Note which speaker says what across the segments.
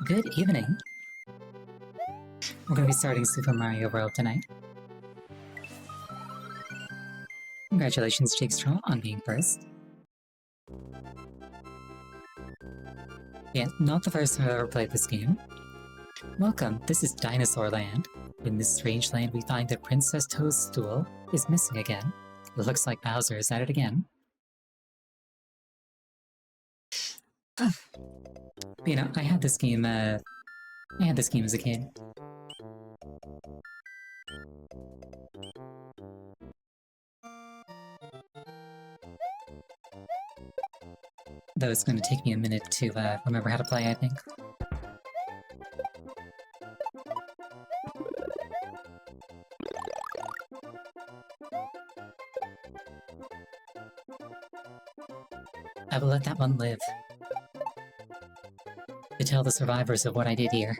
Speaker 1: Good evening. We're going to be starting Super Mario World tonight. Congratulations, Jigstraw, on being first. Yeah, not the first time I've ever played this game. Welcome, this is Dinosaur Land. In this strange land, we find that Princess Toadstool is missing again. It looks like Bowser is at it again. You know, I had this game as a kid. Though it's going to take me a minute to remember how to play, I think. I will let that one live. To tell the survivors of what I did here.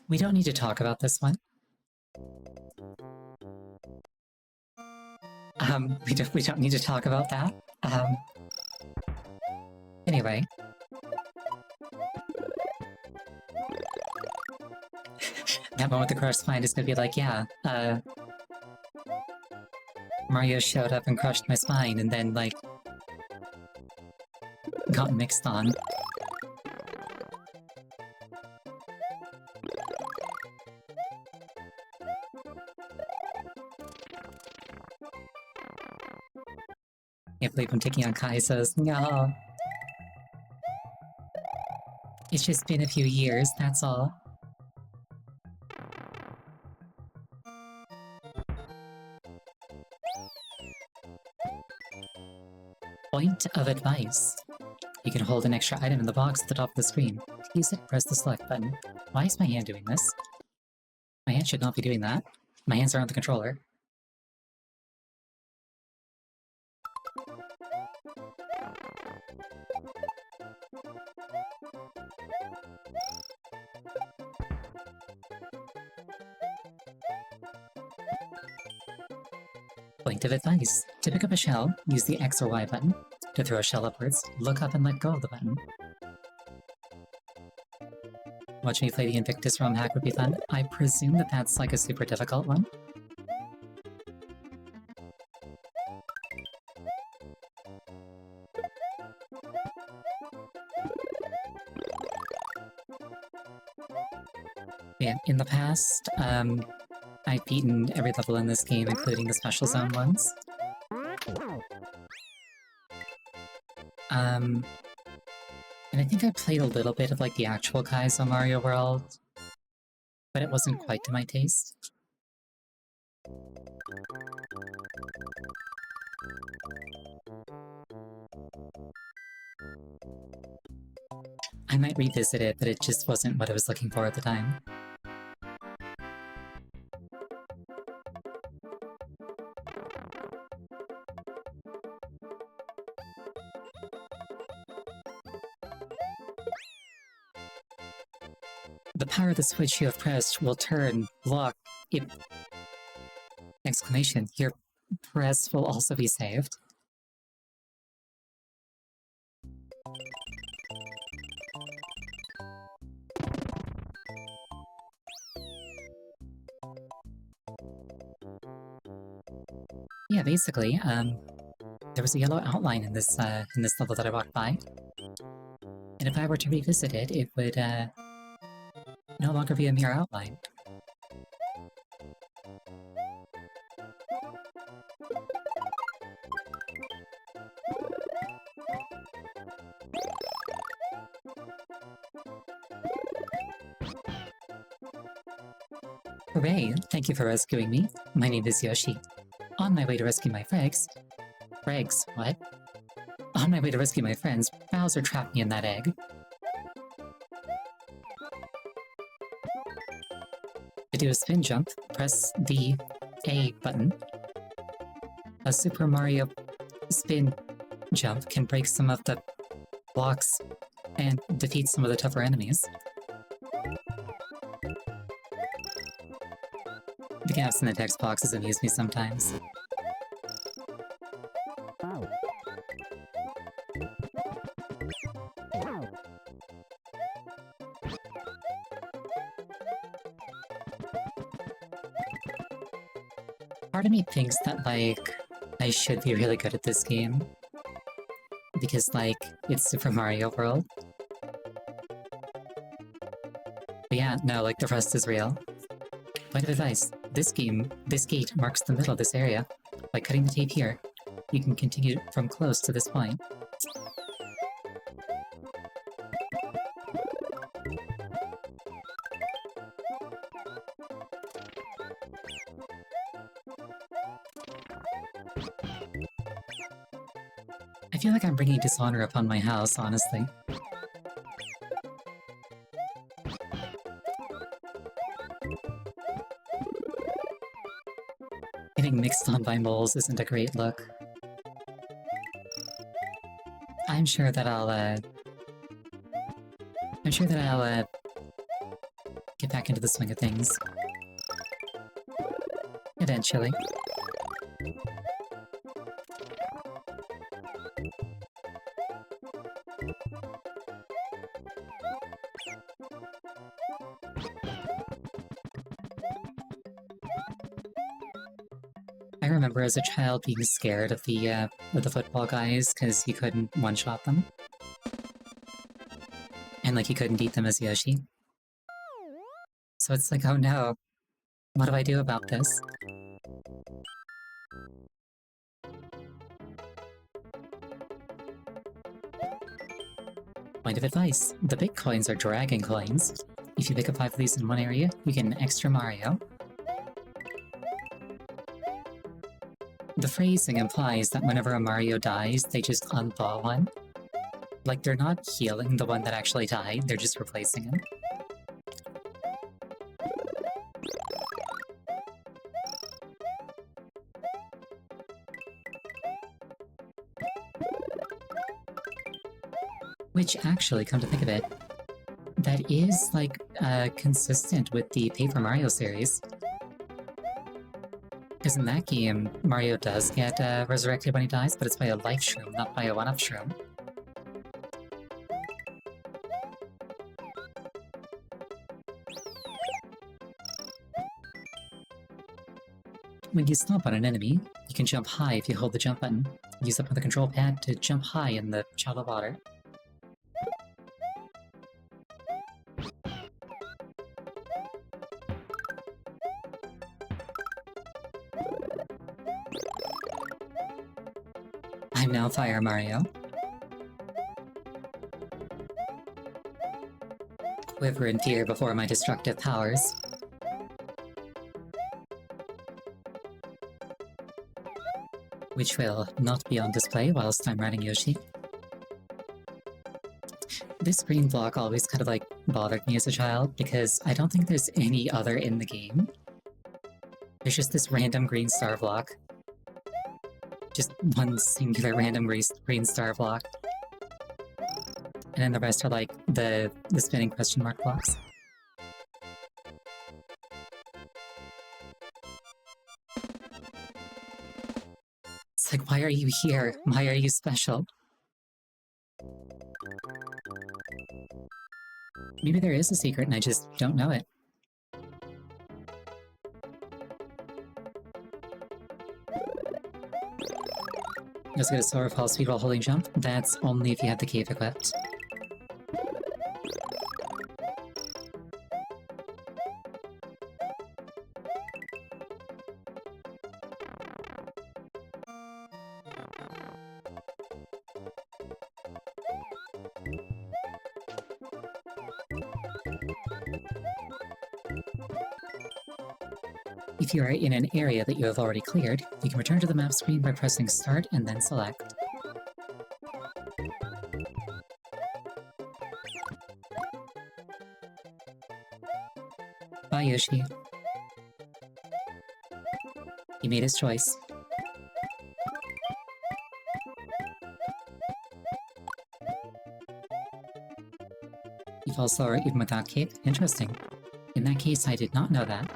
Speaker 1: We don't need to talk about this one. We don't need to talk about that. Anyway. That moment the Crush Spine is gonna be like, yeah, Mario showed up and crushed my spine and then, like, got mixed on. Can't believe I'm taking on Kai'Sa's. No. It's just been a few years, that's all. Point of advice. You can hold an extra item in the box at the top of the screen. To use it, press the select button. Why is my hand doing this? My hand should not be doing that. My hands are on the controller. Point of advice. To pick up a shell, use the X or Y button. To throw a shell upwards, look up and let go of the button. Watch me play the Invictus ROM hack would be fun. I presume that that's like a super difficult one. Yeah, in the past, I've beaten every level in this game, including the Special Zone ones. And I think I played a little bit of, like, the actual Kai'Sa Mario World, but it wasn't quite to my taste. I might revisit it, but it just wasn't what I was looking for at the time. The power of the switch you have pressed will turn, lock, it... Exclamation, your press will also be saved. Yeah, basically, there was a yellow outline in this level that I walked by. And if I were to revisit it, it would, no longer be a mere outline. Hooray! Thank you for rescuing me. My name is Yoshi. On my way to rescue my frags... Frags, what? On my way to rescue my friends, Bowser trapped me in that egg. To do a spin jump, press the A button. A Super Mario spin jump can break some of the blocks and defeat some of the tougher enemies. The gaps in the text boxes amuse me sometimes. Part of me thinks that, like, I should be really good at this game. Because, like, it's Super Mario World. But yeah, no, like, the rest is real. Point of advice, this gate marks the middle of this area. By cutting the tape here, you can continue from close to this point. I feel like I'm bringing dishonor upon my house, honestly. Getting mixed on by moles isn't a great look. I'm sure that I'll get back into the swing of things. Eventually. I remember as a child being scared of the football guys because you couldn't one-shot them. And like you couldn't beat them as Yoshi. So it's like, oh no, what do I do about this? Point of advice, the big coins are dragon coins. If you pick up 5 of these in one area, you get an extra Mario. The phrasing implies that whenever a Mario dies, they just unthaw one. Like, they're not healing the one that actually died, they're just replacing him. Which, actually, come to think of it, that is, like, consistent with the Paper Mario series. Because in that game, Mario does get resurrected when he dies, but it's by a life shroom, not by a one-up shroom. When you stomp on an enemy, you can jump high if you hold the jump button. Use up the control pad to jump high in the shallow water. I'm now Fire Mario. Quiver in fear before my destructive powers. Which will not be on display whilst I'm riding Yoshi. This green block always kind of like bothered me as a child because I don't think there's any other in the game. There's just this random green star block. Just one singular random green star block. And then the rest are like the spinning question mark blocks. It's like, why are you here? Why are you special? Maybe there is a secret and I just don't know it. You also get a Solar Fall speed while holding jump. That's only if you have the cave equipped. If you are in an area that you have already cleared, you can return to the map screen by pressing Start and then Select. Bye, Yoshi. He made his choice. You fall slower even without cape? Interesting. In that case, I did not know that.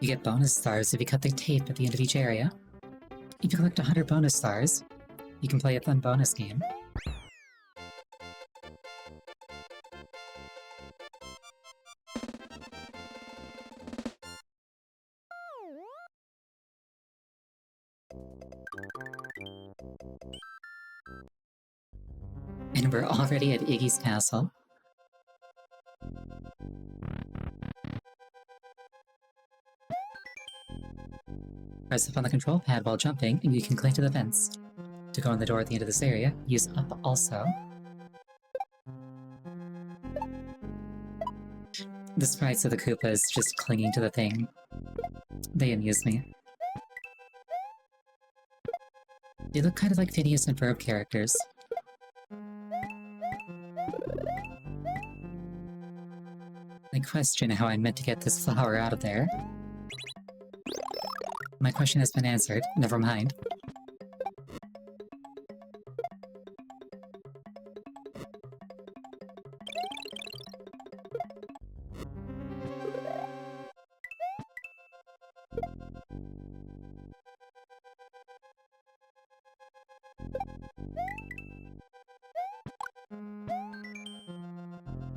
Speaker 1: You get bonus stars if you cut the tape at the end of each area. If you collect 100 bonus stars, you can play a fun bonus game. And we're already at Iggy's castle. Press up on the control pad while jumping, and you can cling to the vents. To go in the door at the end of this area, use up also. The sprites of the Koopas just clinging to the thing. They amuse me. They look kind of like Phineas and Ferb characters. I question how I meant to get this flower out of there. My question has been answered, never mind.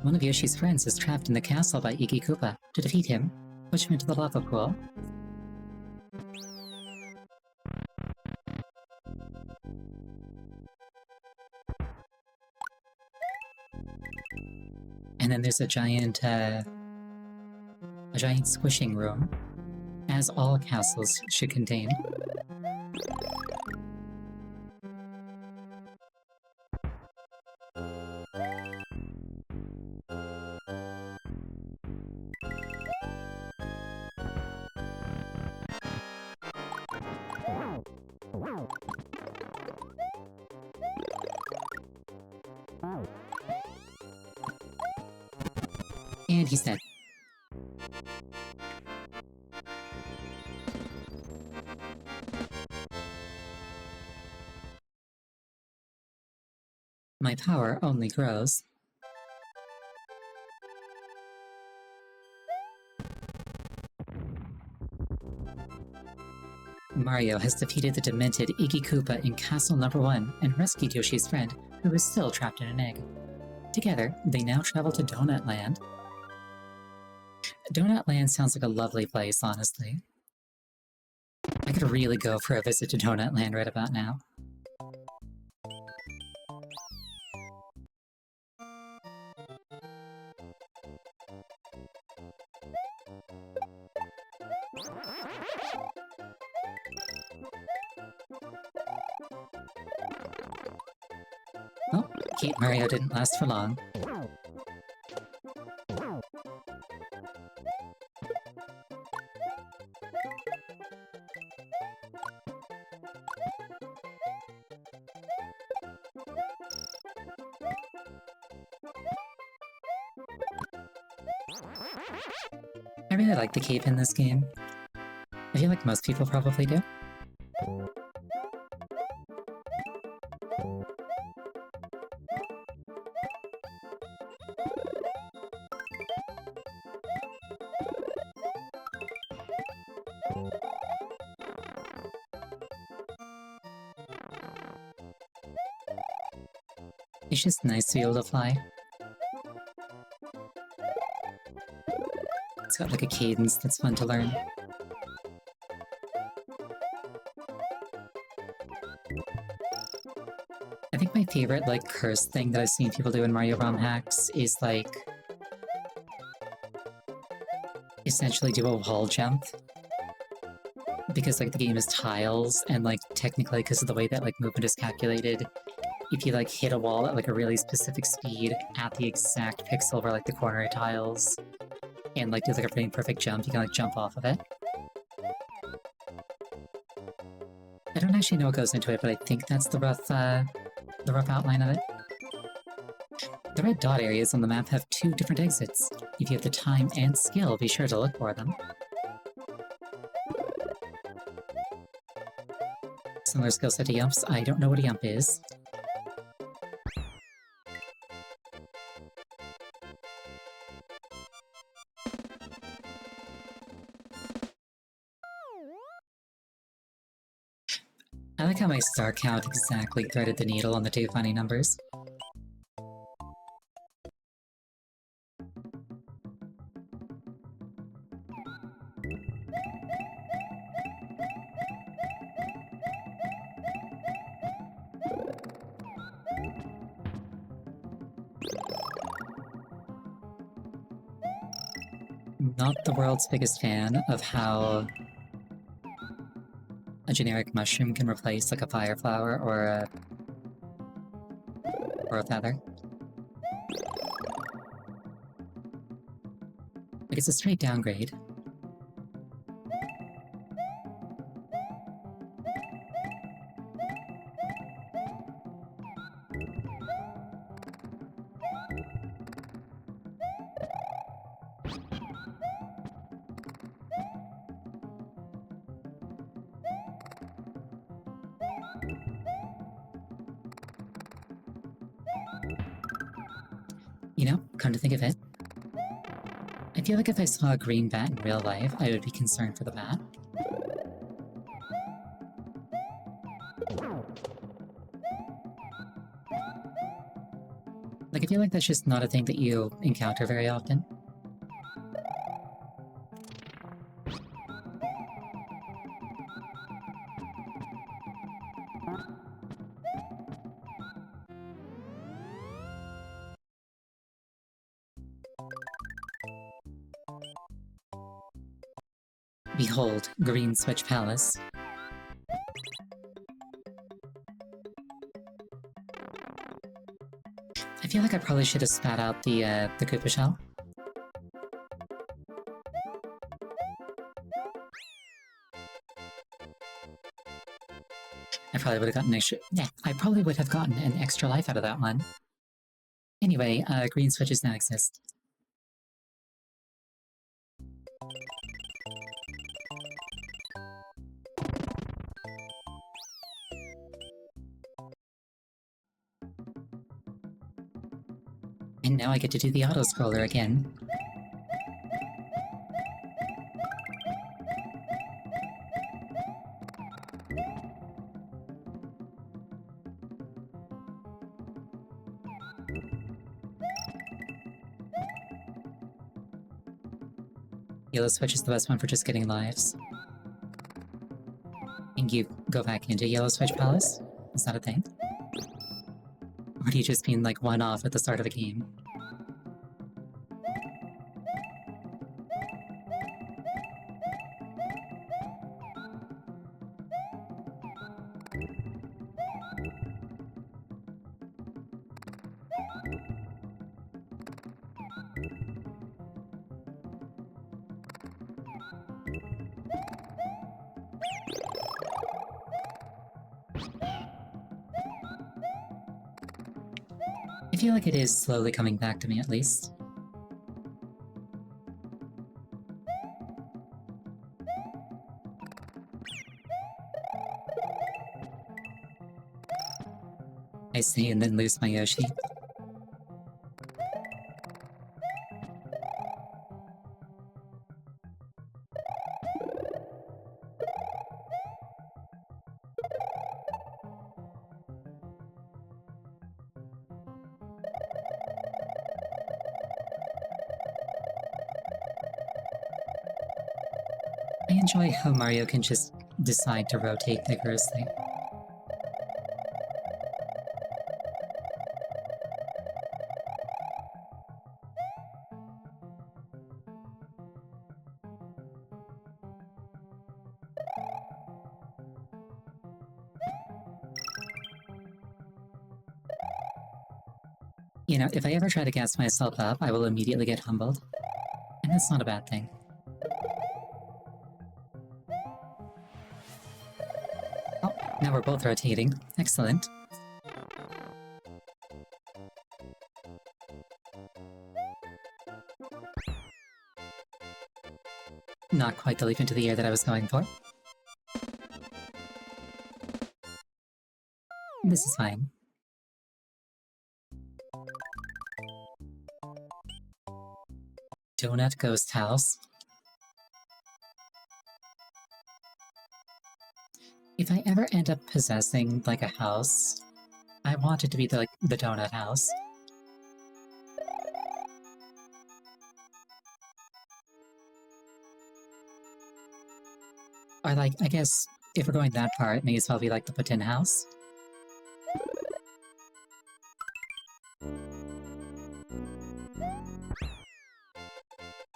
Speaker 1: One of Yoshi's friends is trapped in the castle by Iggy Koopa. To defeat him, push him into the lava pool. And then there's a giant squishing room, as all castles should contain. And he's dead. My power only grows. Mario has defeated the demented Iggy Koopa in Castle Number 1 and rescued Yoshi's friend, who is still trapped in an egg. Together, they now travel to Donut Land. Donut Land sounds like a lovely place, honestly. I could really go for a visit to Donut Land right about now. Oh, Keep Mario didn't last for long. I really like the cape in this game. I feel like most people probably do. It's just nice to be able to fly. It's got like a cadence that's fun to learn. I think my favorite, like, curse thing that I've seen people do in Mario ROM hacks is, like, essentially do a wall jump. Because, like, the game is tiles, and, like, technically, because of the way that, like, movement is calculated, if you, like, hit a wall at, like, a really specific speed at the exact pixel where, like, the corner tiles, and, like, do, like, a pretty perfect jump, you can, like, jump off of it. I don't actually know what goes into it, but I think that's the rough outline of it. The red dot areas on the map have 2 different exits. If you have the time and skill, be sure to look for them. Similar skill set to Yumps, I don't know what a Yump is. I like how my star count exactly threaded the needle on the two funny numbers. Not the world's biggest fan of how a generic mushroom can replace like a fire flower or a feather. Like, it's a straight downgrade. You know, come to think of it, I feel like if I saw a green bat in real life, I would be concerned for the bat. Like, I feel like that's just not a thing that you encounter very often. Behold, Green Switch Palace. I feel like I probably should have spat out the Koopa shell. I probably would have gotten I probably would have gotten an extra life out of that one. Anyway, green switches now exist. And now I get to do the auto-scroller again. Yellow switch is the best one for just getting lives. And you go back into Yellow Switch Palace? Is that a thing? Or do you just mean like one off at the start of a game? I feel like it is slowly coming back to me, at least. I see, and then lose my Yoshi. I enjoy how Mario can just decide to rotate vigorously. You know, if I ever try to gas myself up, I will immediately get humbled. And that's not a bad thing. Oh, now we're both rotating. Excellent. Not quite the leap into the air that I was going for. This is fine. Donut Ghost House. If I ever end up possessing, like, a house, I want it to be the donut house. Or, like, I guess, if we're going that far, it may as well be, like, the Putin house.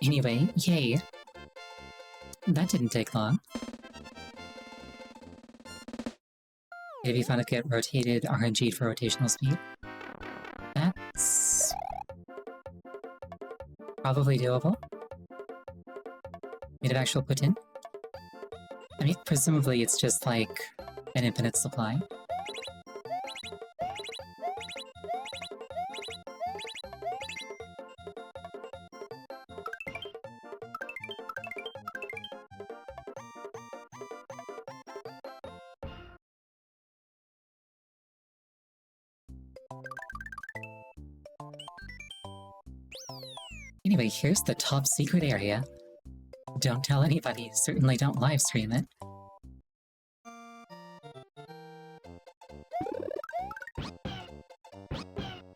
Speaker 1: Anyway, yay! That didn't take long. If you found it get rotated RNG for rotational speed, that's probably doable. Made of actual Putin. I mean, presumably it's just like an infinite supply. Anyway, here's the top secret area. Don't tell anybody, certainly don't live stream it.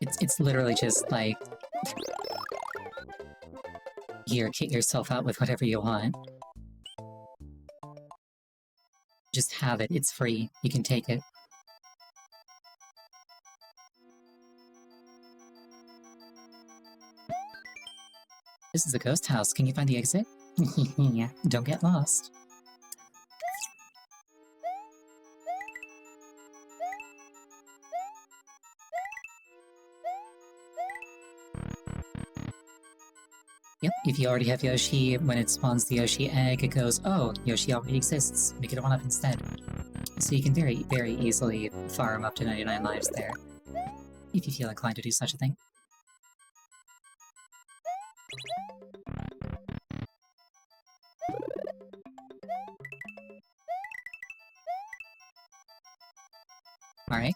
Speaker 1: It's literally just like... Here, kit yourself out with whatever you want. Just have it, it's free, you can take it. This is a ghost house, can you find the exit? Yeah, don't get lost. Yep, if you already have Yoshi, when it spawns the Yoshi egg, it goes, oh, Yoshi already exists, make it a 1-up instead. So you can very, very easily farm up to 99 lives there, if you feel inclined to do such a thing. Alright.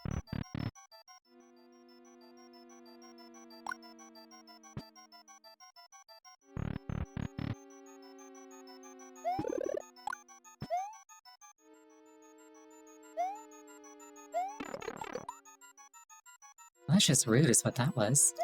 Speaker 1: Well, that's just rude is what that was.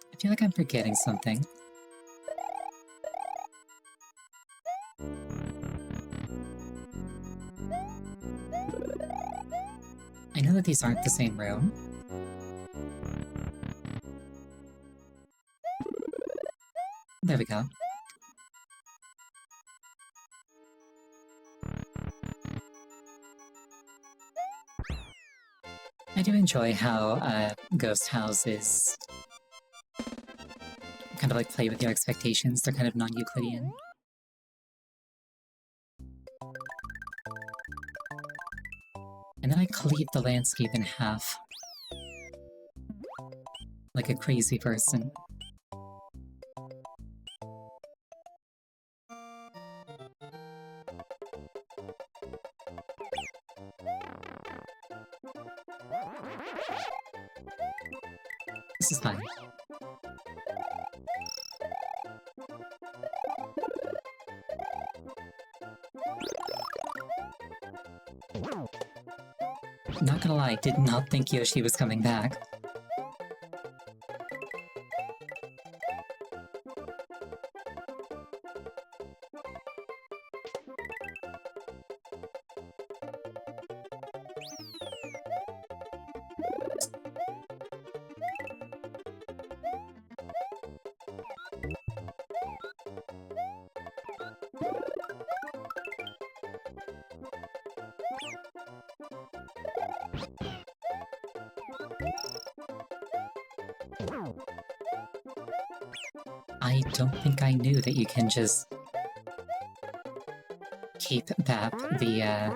Speaker 1: I feel like I'm forgetting something. I know that these aren't the same room. There we go. I do enjoy how ghost houses kind of like play with your expectations. They're kind of non-Euclidean. And then I cleave the landscape in half. Like a crazy person. This is fine. Not gonna lie, did not think Yoshi was coming back. I don't think I knew that you can just keep Bap the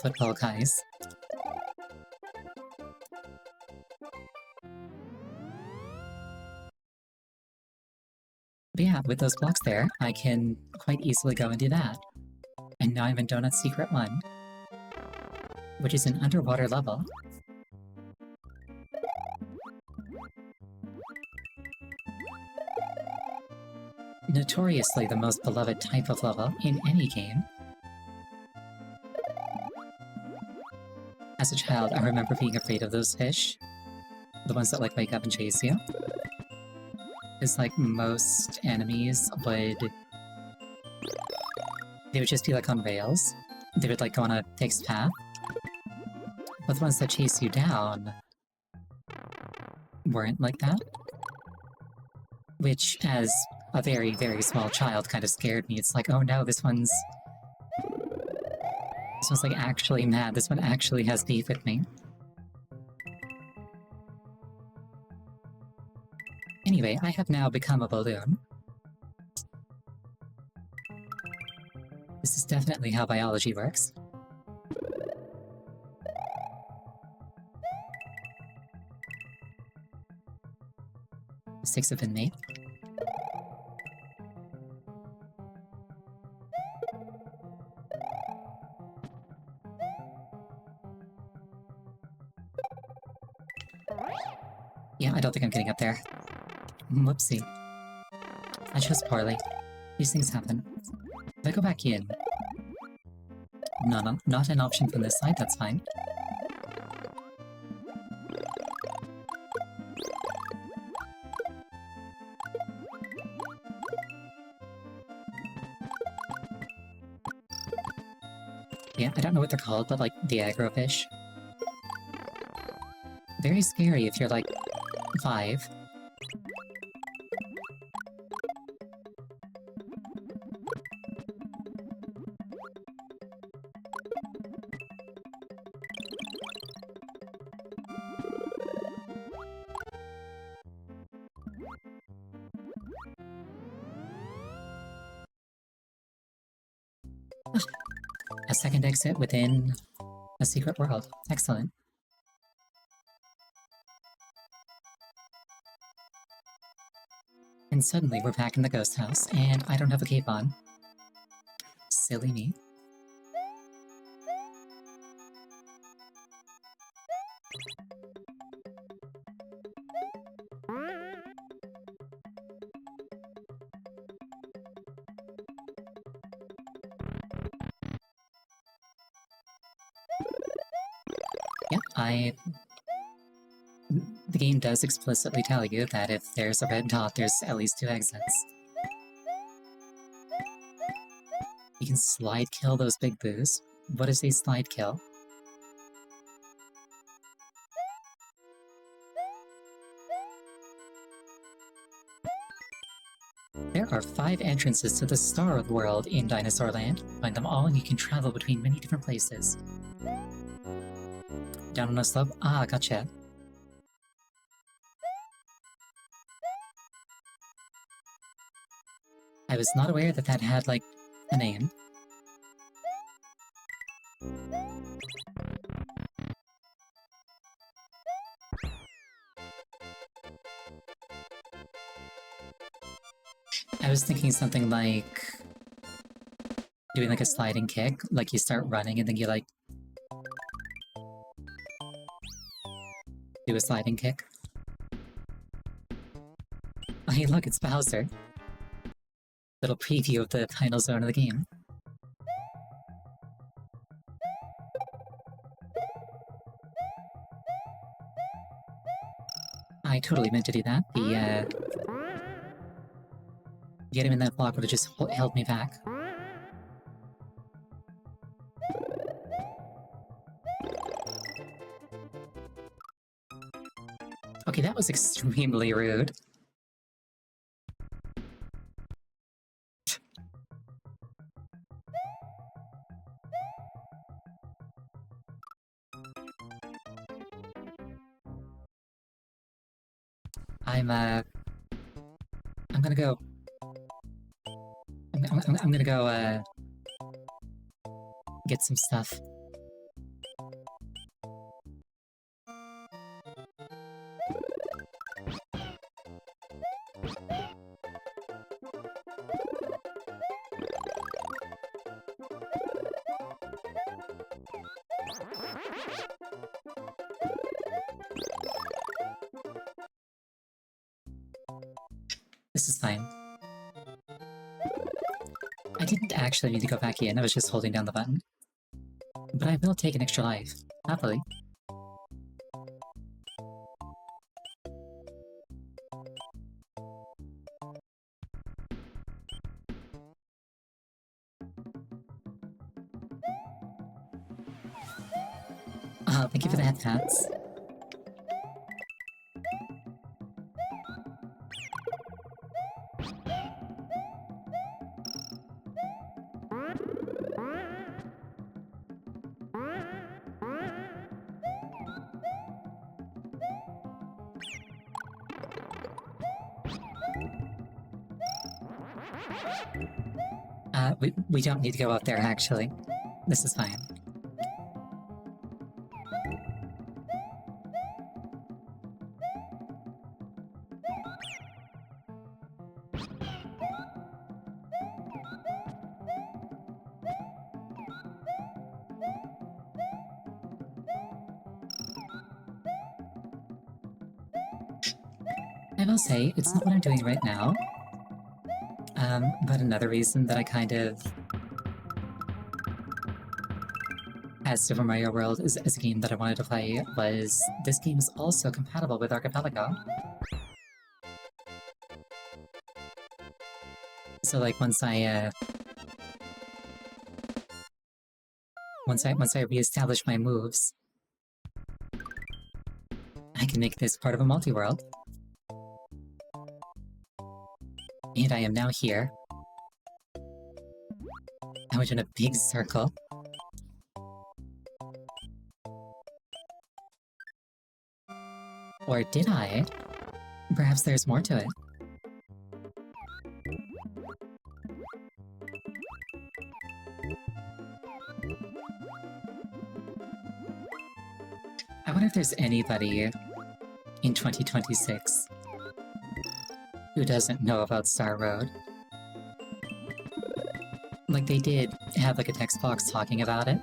Speaker 1: football guys. But yeah, with those blocks there, I can quite easily go and do that. And now I'm in Donut Secret 1, which is an underwater level. Notoriously the most beloved type of level in any game. As a child, I remember being afraid of those fish. The ones that like wake up and chase you. It's like most enemies would... They would just be like on rails. They would like go on a fixed path. But the ones that chase you down weren't like that. Which, as a very, very small child, kind of scared me. It's like, oh no, this one's like actually mad. This one actually has beef with me. Anyway, I have now become a balloon. This is definitely how biology works. Mistakes have been made. Yeah, I don't think I'm getting up there. Whoopsie. I chose poorly. These things happen. If I go back in... No, not an option from this side, that's fine. Yeah, I don't know what they're called, but like the aggro fish. Very scary if you're like 5. A second exit within a secret world. Excellent. And suddenly we're back in the ghost house, and I don't have a cape on. Silly me. Yep, the game does explicitly tell you that if there's a red dot, there's at least 2 exits. You can slide kill those big boos. What is a slide kill? There are 5 entrances to the Star World in Dinosaur Land. Find them all and you can travel between many different places. Down on a slope? Ah, gotcha. I was not aware that that had, like, a name. I was thinking something like... doing like a sliding kick, like you start running and then you like... do a sliding kick. Oh hey look, it's Bowser! Little preview of the final zone of the game. I totally meant to do that. Getting in that block would have just held me back. Okay, that was extremely rude. I'm gonna go... I'm gonna go, get some stuff. This is fine. I didn't actually need to go back in, I was just holding down the button. But I will take an extra life, happily. Thank you for the head pats. We don't need to go up there, actually. This is fine. I will say, it's not what I'm doing right now. But another reason that I kind of had Super Mario World as a game that I wanted to play was this game is also compatible with Archipelago. So like once I reestablish my moves, I can make this part of a multi-world. And I am now here. I went in a big circle. Or did I? Perhaps there's more to it. I wonder if there's anybody in 2026 who doesn't know about Star Road. Like, they did have like a text box talking about it.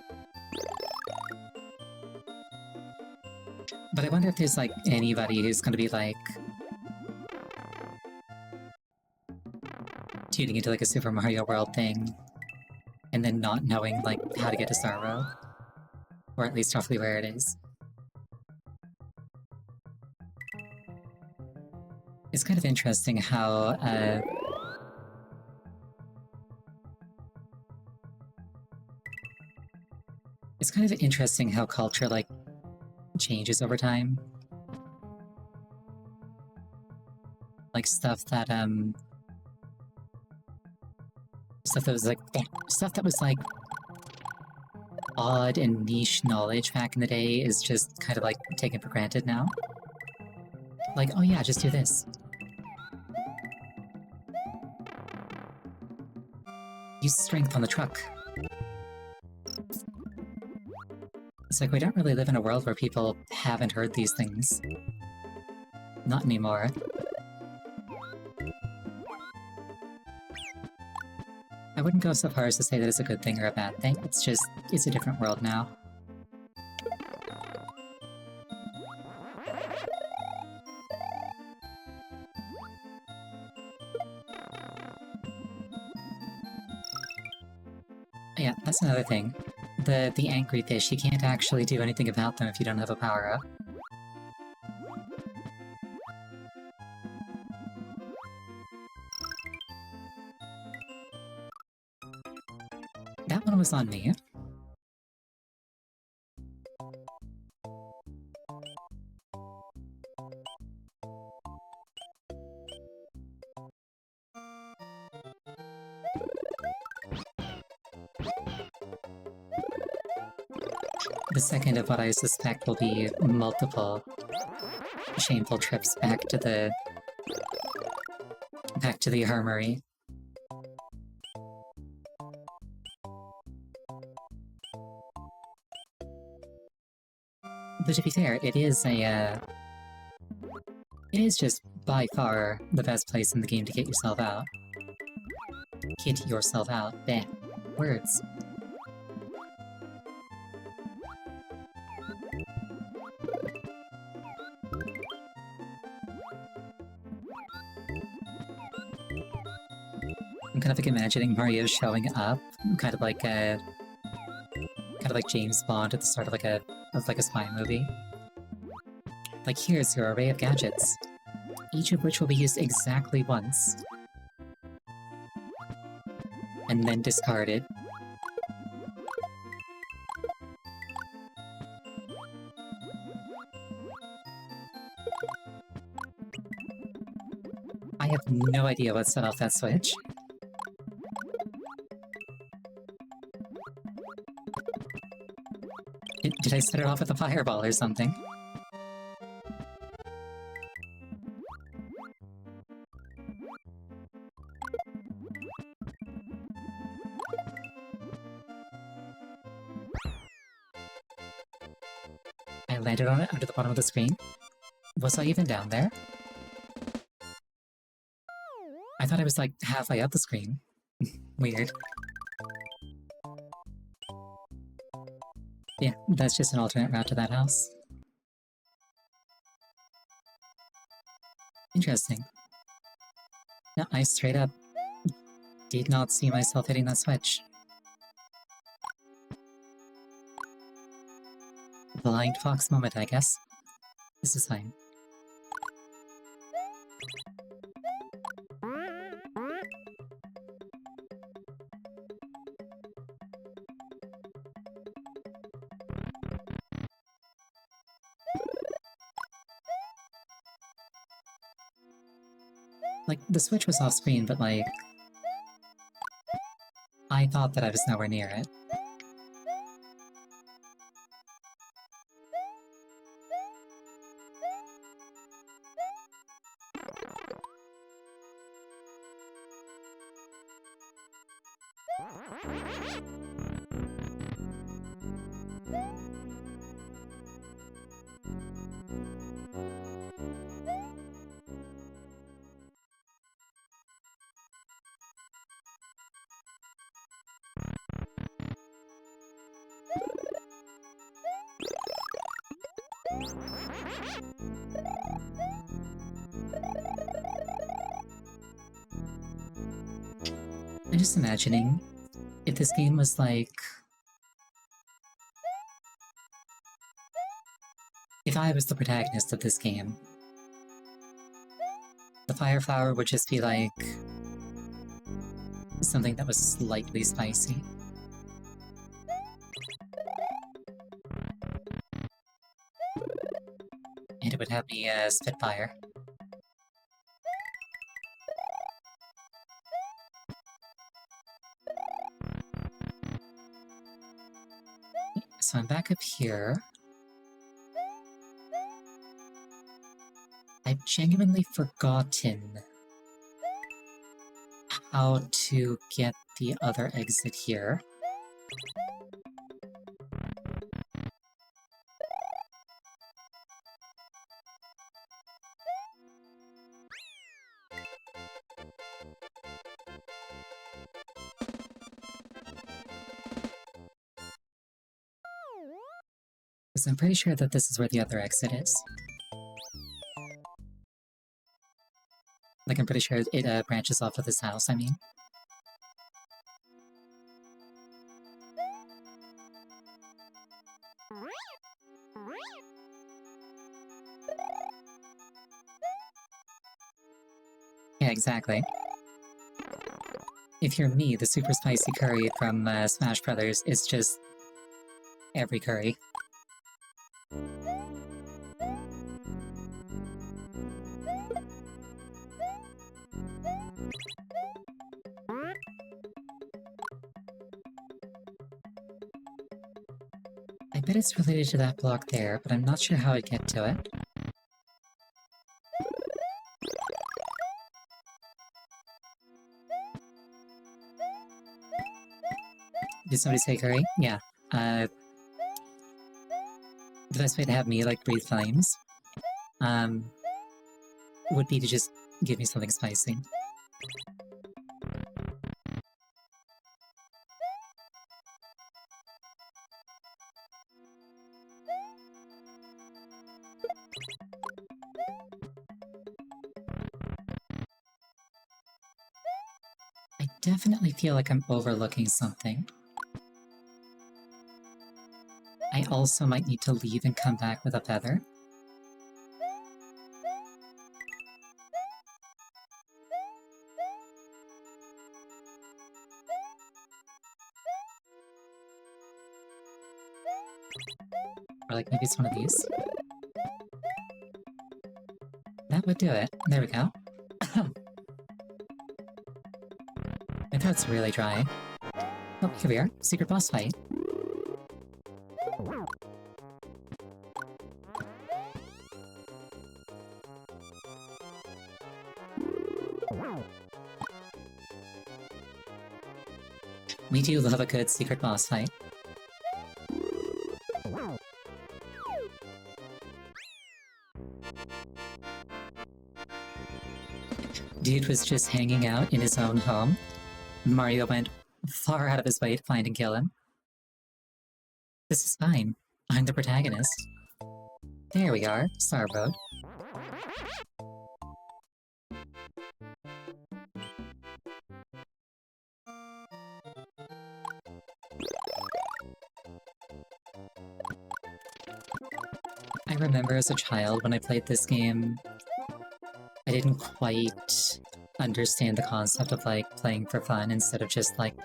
Speaker 1: But I wonder if there's like anybody who's gonna be like tuning into like a Super Mario World thing and then not knowing like how to get to Star Road. Or at least roughly where it is. It's kind of interesting how, it's kind of interesting how culture, like, changes over time. Like, stuff that was, like, odd and niche knowledge back in the day is just kind of, like, taken for granted now. Like, oh yeah, just do this. Use strength on the truck. It's like, we don't really live in a world where people haven't heard these things. Not anymore. I wouldn't go so far as to say that it's a good thing or a bad thing, it's just, it's a different world now. Yeah, that's another thing. The angry fish, you can't actually do anything about them if you don't have a power-up. That one was on me. The second of what I suspect will be multiple shameful trips back to the armory. But to be fair, it is just by far the best place in the game to get yourself out. Get yourself out. Bleh. Words. I'm kind of like imagining Mario showing up, kind of like James Bond at the start of like a spy movie. Like, here's your array of gadgets, each of which will be used exactly once, and then discarded. I have no idea what set off that switch. Did I set it off with a fireball or something? I landed on it under the bottom of the screen. Was I even down there? I thought I was like halfway up the screen. Weird. Yeah, that's just an alternate route to that house. Interesting. No, I straight up did not see myself hitting that switch. Blind fox moment, I guess. This is fine. Like, the switch was off screen, but like, I thought that I was nowhere near it. I'm just imagining if this game was like... If I was the protagonist of this game, the Fire Flower would just be like... something that was slightly spicy. And it would have me spit fire. So I'm back up here. I've genuinely forgotten how to get the other exit here. Because I'm pretty sure that this is where the other exit is. Like, I'm pretty sure it branches off of this house, I mean. Yeah, exactly. If you're me, the super spicy curry from Smash Brothers is just... every curry. I bet it's related to that block there, but I'm not sure how I'd get to it. Did somebody say curry? Yeah. The best way to have me, like, breathe flames, would be to just give me something spicy. I definitely feel like I'm overlooking something. I also might need to leave and come back with a feather. Or like maybe it's one of these. That would do it. There we go. My throat's really dry. Oh, here we are. Secret boss fight. We do love a good secret boss fight. Dude was just hanging out in his own home. Mario went far out of his way to find and kill him. This is fine. I'm the protagonist. There we are, Star Road. I remember as a child when I played this game, I didn't quite understand the concept of like playing for fun instead of just like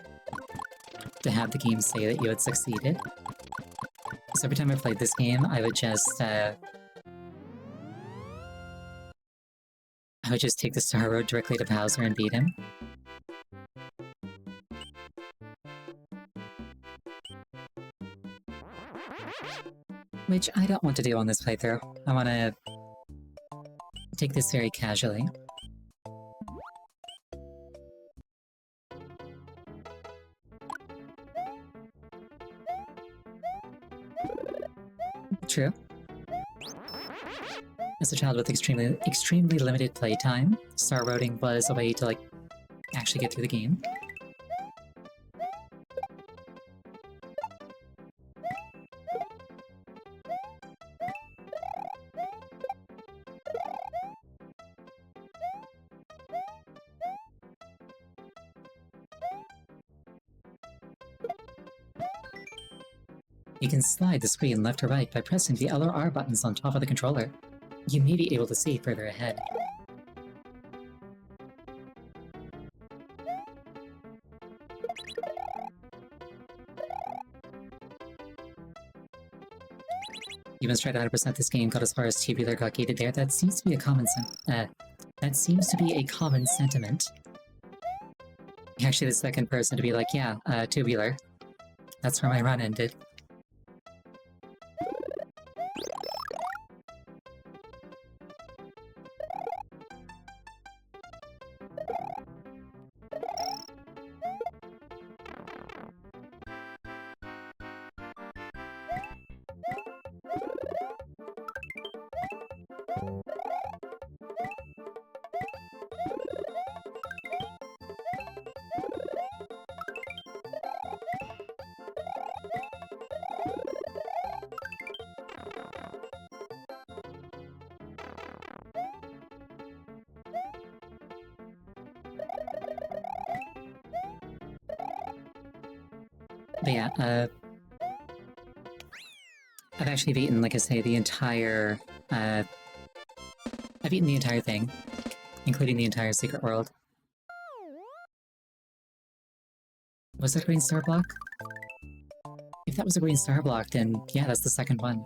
Speaker 1: to have the game say that you had succeeded. So every time I played this game, I would just take the Star Road directly to Bowser and beat him. Which I don't want to do on this playthrough. I want to take this very casually. True. As a child with extremely limited playtime, Star Roading was a way to, like, actually get through the game. You can slide the screen left or right by pressing the L or R buttons on top of the controller. You may be able to see further ahead. Humans tried to 100% this game, got as far as Tubular, got gated there. That seems to be a common sentiment. Actually, the second person to be like, yeah, Tubular. That's where my run ended. But yeah, I've actually beaten, like I say, the entire, I've beaten the entire thing, including the entire secret world. Was that a green star block? If that was a green star block, then yeah, that's the second one.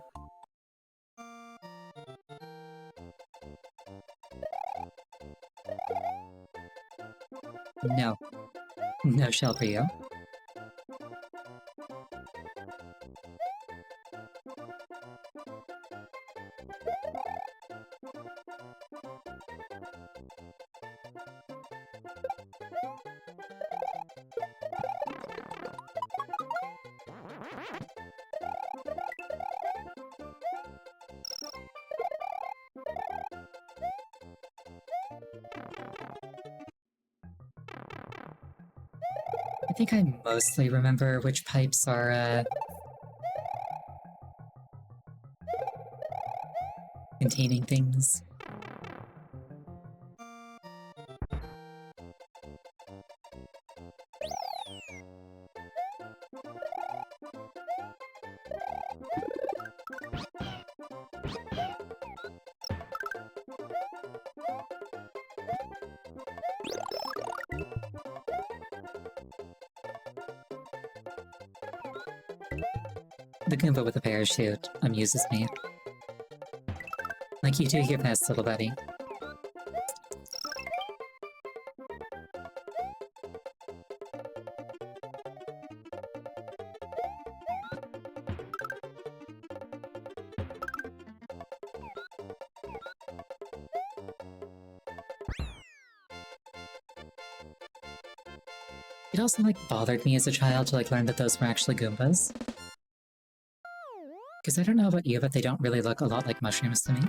Speaker 1: No. No shell for you. I think I mostly remember which pipes are, containing things. The Goomba with the parachute amuses me. Like, you do your best, little buddy. It also, like, bothered me as a child to, like, learn that those were actually Goombas. Because I don't know about you, but they don't really look a lot like mushrooms to me.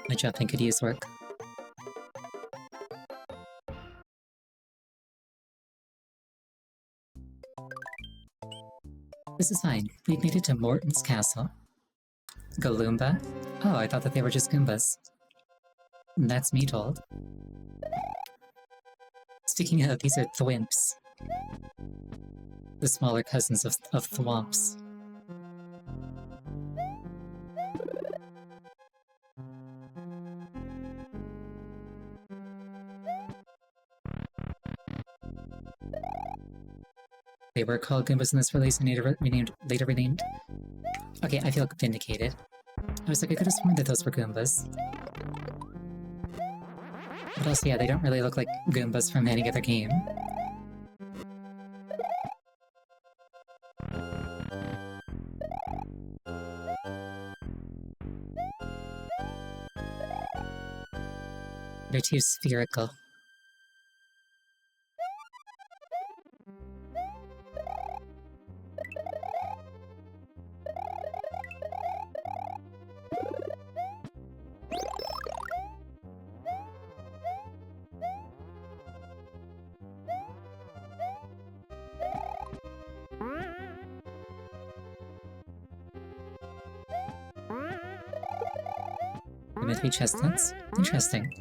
Speaker 1: My jumping could use work. This is fine. We've made it to Morton's castle. Galoomba? Oh, I thought that they were just Goombas. That's me told. Speaking of, these are Thwimps. The smaller cousins of Thwomps. They were called Goombas in this release and later renamed. Okay, I feel vindicated. I was like, I could have sworn that those were Goombas. But also, yeah, they don't really look like Goombas from any other game. They're too spherical. Timothy chestnuts? Interesting.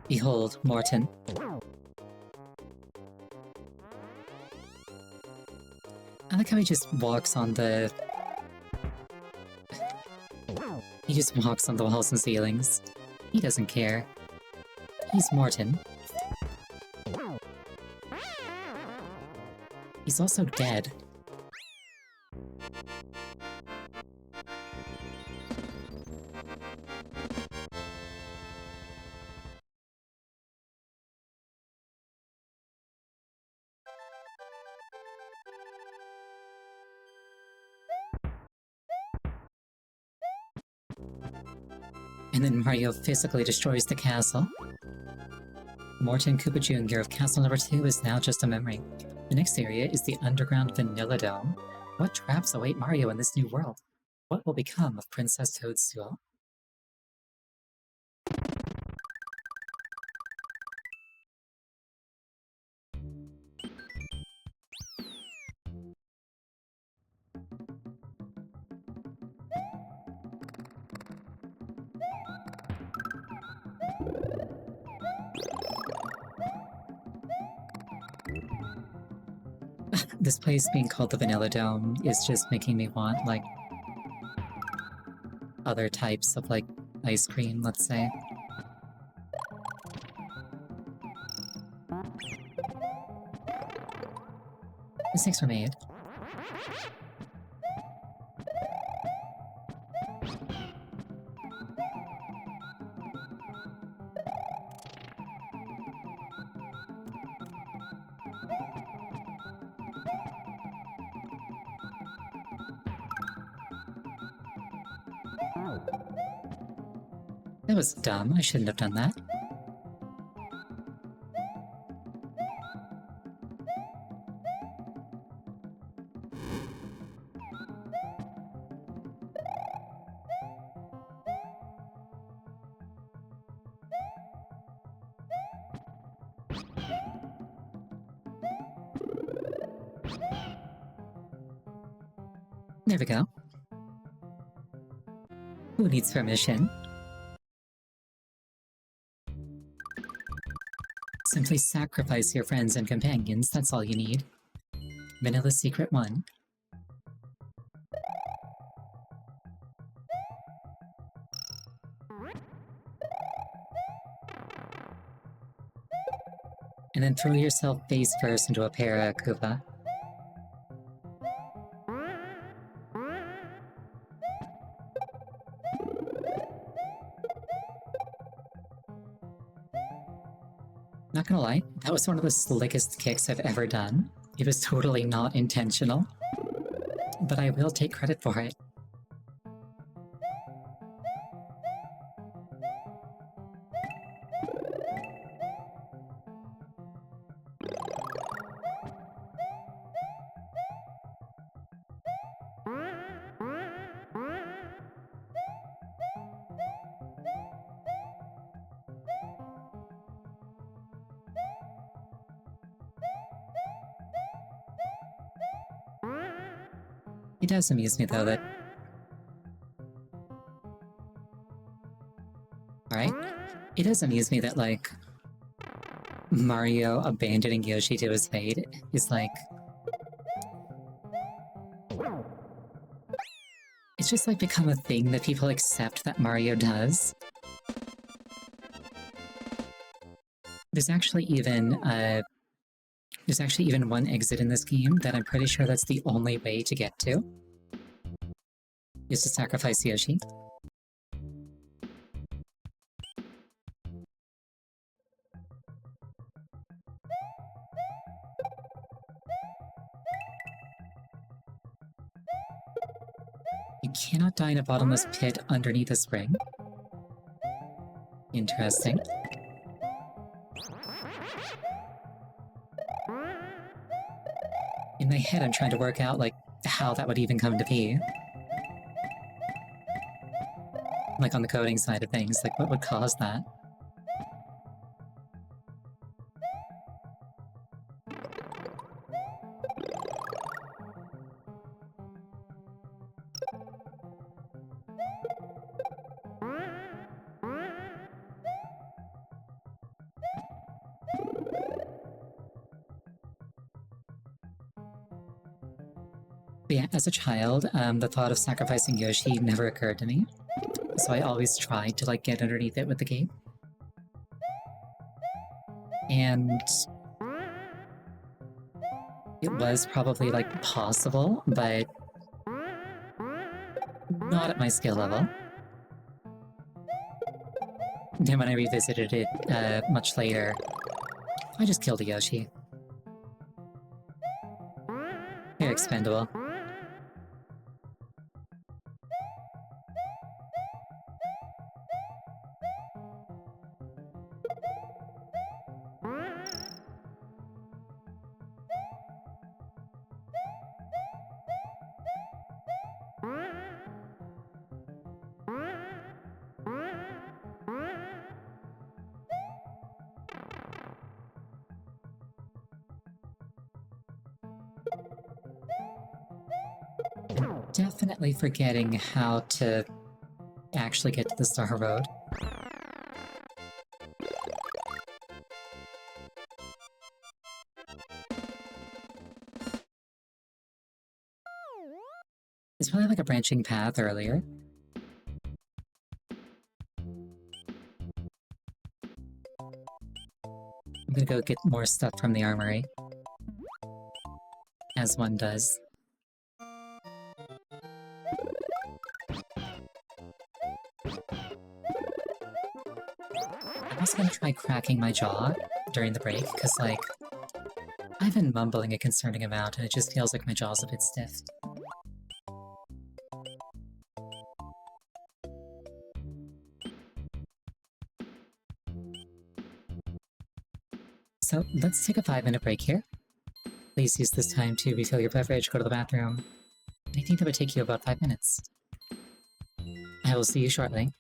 Speaker 1: Behold, Morton. I like how he just walks on the... He just walks on the walls and ceilings. He doesn't care. He's Morton. He's also dead. And then Mario physically destroys the castle. Morton Koopa Jr. of Castle Number 2 is now just a memory. The next area is the underground Vanilla Dome. What traps await Mario in this new world? What will become of Princess Toadstool? This place being called the Vanilla Dome is just making me want, like, other types of, like, ice cream, let's say. Mistakes were made. That was dumb. I shouldn't have done that. There we go. Who needs permission? Simply sacrifice your friends and companions, that's all you need. Vanilla Secret 1. And then throw yourself face first into a Para-Koopa. Not gonna lie, that was one of the slickest kicks I've ever done. It was totally not intentional, but I will take credit for it. It does amuse me though that... Alright. It does amuse me that, like, Mario abandoning Yoshi to his fate is like... It's just like become a thing that people accept that Mario does. There's actually even one exit in this game that I'm pretty sure that's the only way to get to. Is to sacrifice Yoshi. You cannot die in a bottomless pit underneath a spring. Interesting. In my head, I'm trying to work out, like, how that would even come to be. Like, on the coding side of things, like, what would cause that? But yeah, as a child, the thought of sacrificing Yoshi never occurred to me. So I always tried to, like, get underneath it with the game. And... it was probably, like, possible, but... not at my skill level. Then when I revisited it, much later, I just killed a Yoshi. Very expendable. Definitely forgetting how to actually get to the Star Road. It's probably like a branching path earlier. I'm gonna go get more stuff from the armory. As one does. I'm also gonna try cracking my jaw during the break, because, like, I've been mumbling a concerning amount and it just feels like my jaw's a bit stiff. So let's take a 5-minute break here. Please use this time to refill your beverage, go to the bathroom. I think that would take you about 5 minutes. I will see you shortly.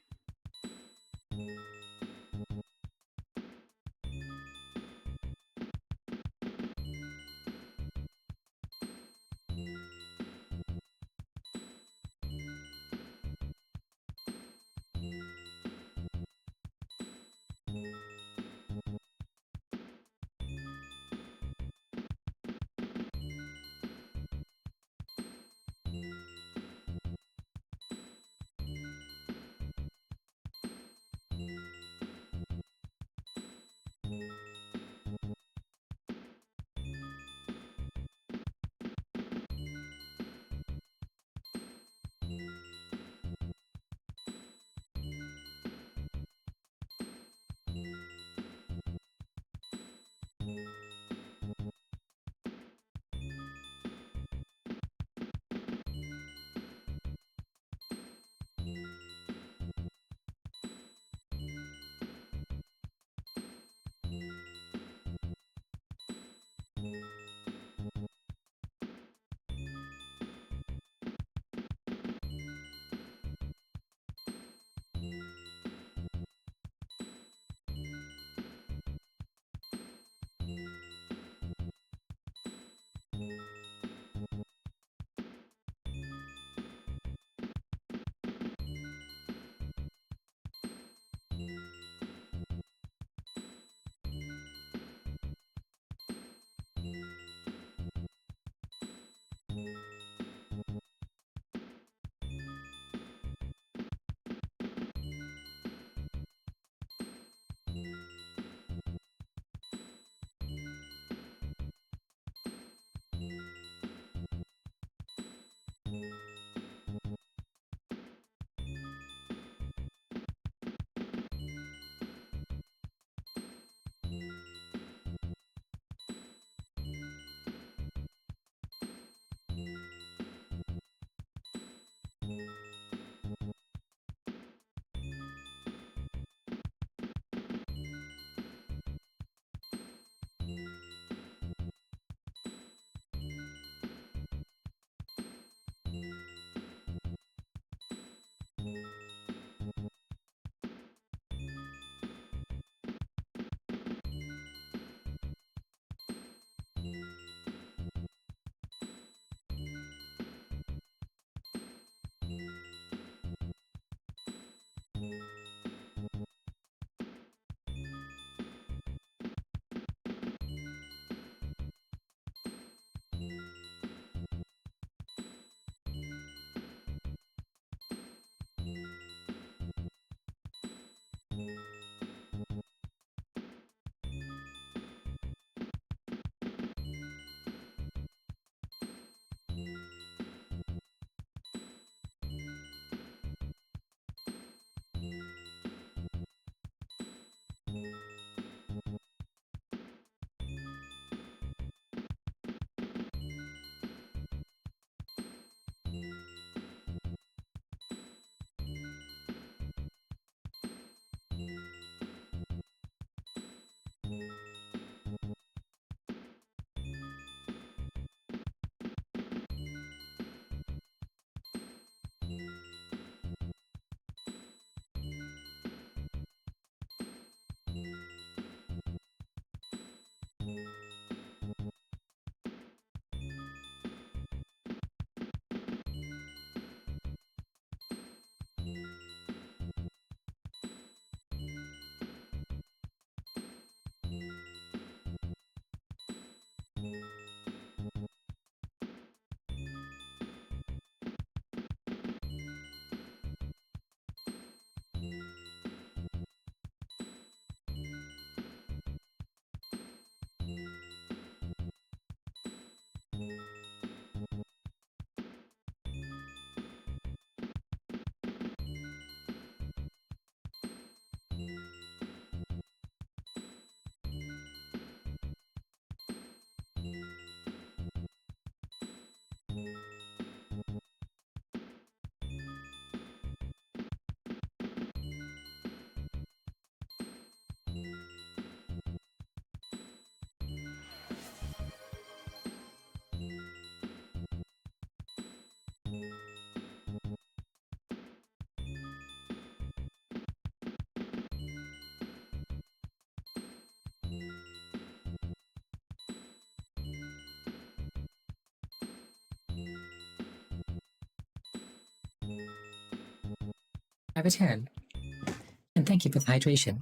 Speaker 1: I return. And thank you for the hydration.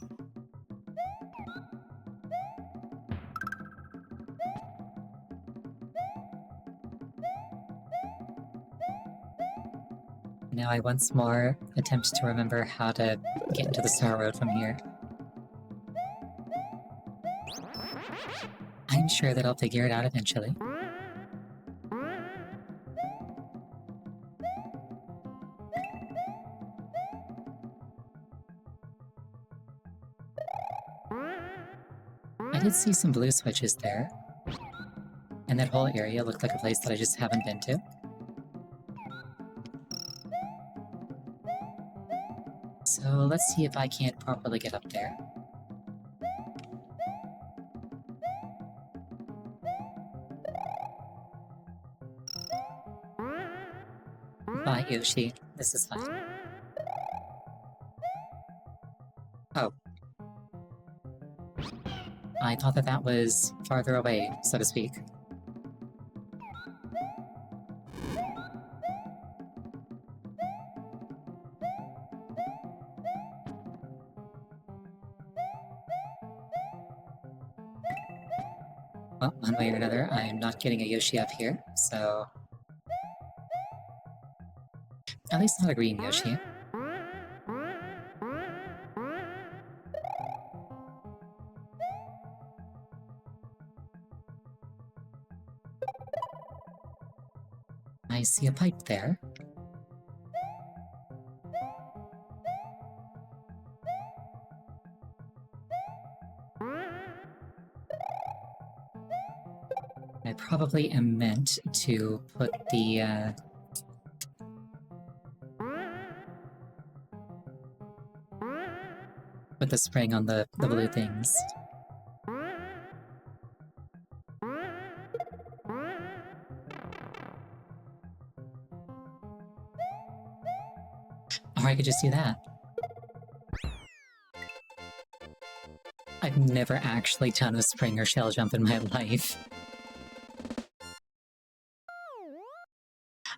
Speaker 1: Now I once more attempt to remember how to get into the Star Road from here. I'm sure that I'll figure it out eventually. I did see some blue switches there. And that whole area looked like a place that I just haven't been to. So let's see if I can't properly get up there. Bye, Yoshi. This is fine. Oh. I thought that that was farther away, so to speak. Well, one way or another, I am not getting a Yoshi up here, so... At least not a green Yoshi. I see a pipe there. I probably am meant to put the, put the spring on the blue things. Or I could just do that. I've never actually done a spring or shell jump in my life.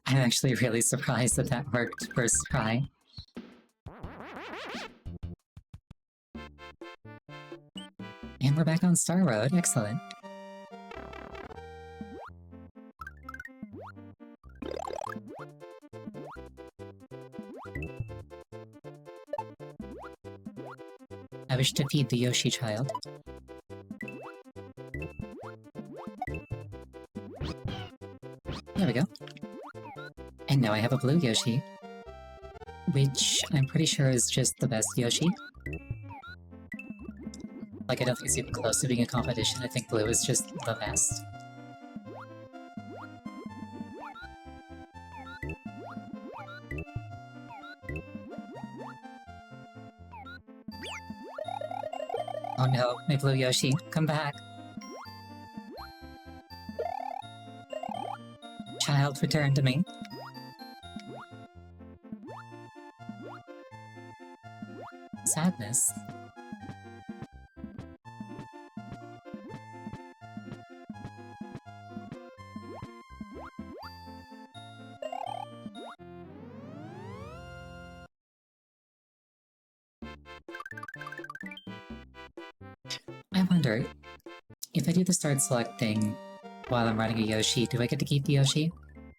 Speaker 1: I'm actually really surprised that that worked first try. And we're back on Star Road, excellent. I wish to feed the Yoshi child. There we go. And now I have a blue Yoshi. Which I'm pretty sure is just the best Yoshi. Like, I don't think it's even close to being a competition, I think blue is just the best. Oh no, my blue Yoshi, come back! Child, return to me. Sadness. I wonder, if I do the start select thing while I'm riding a Yoshi, do I get to keep the Yoshi?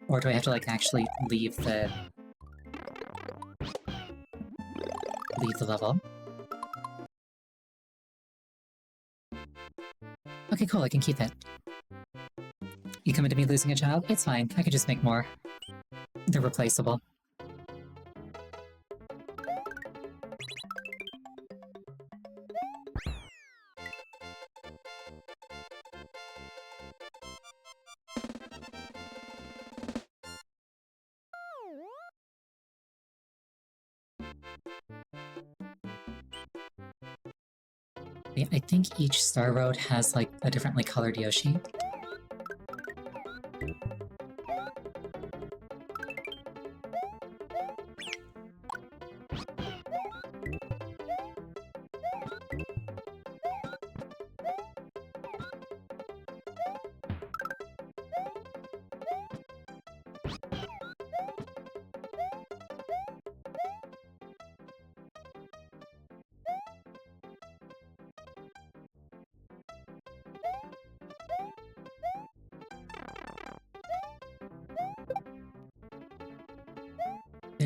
Speaker 1: Or do I have to, like, actually leave the level? Okay, cool, I can keep it. You coming to me losing a child? It's fine, I could just make more. They're replaceable. Yeah, I think each Star Road has, like, a differently colored Yoshi.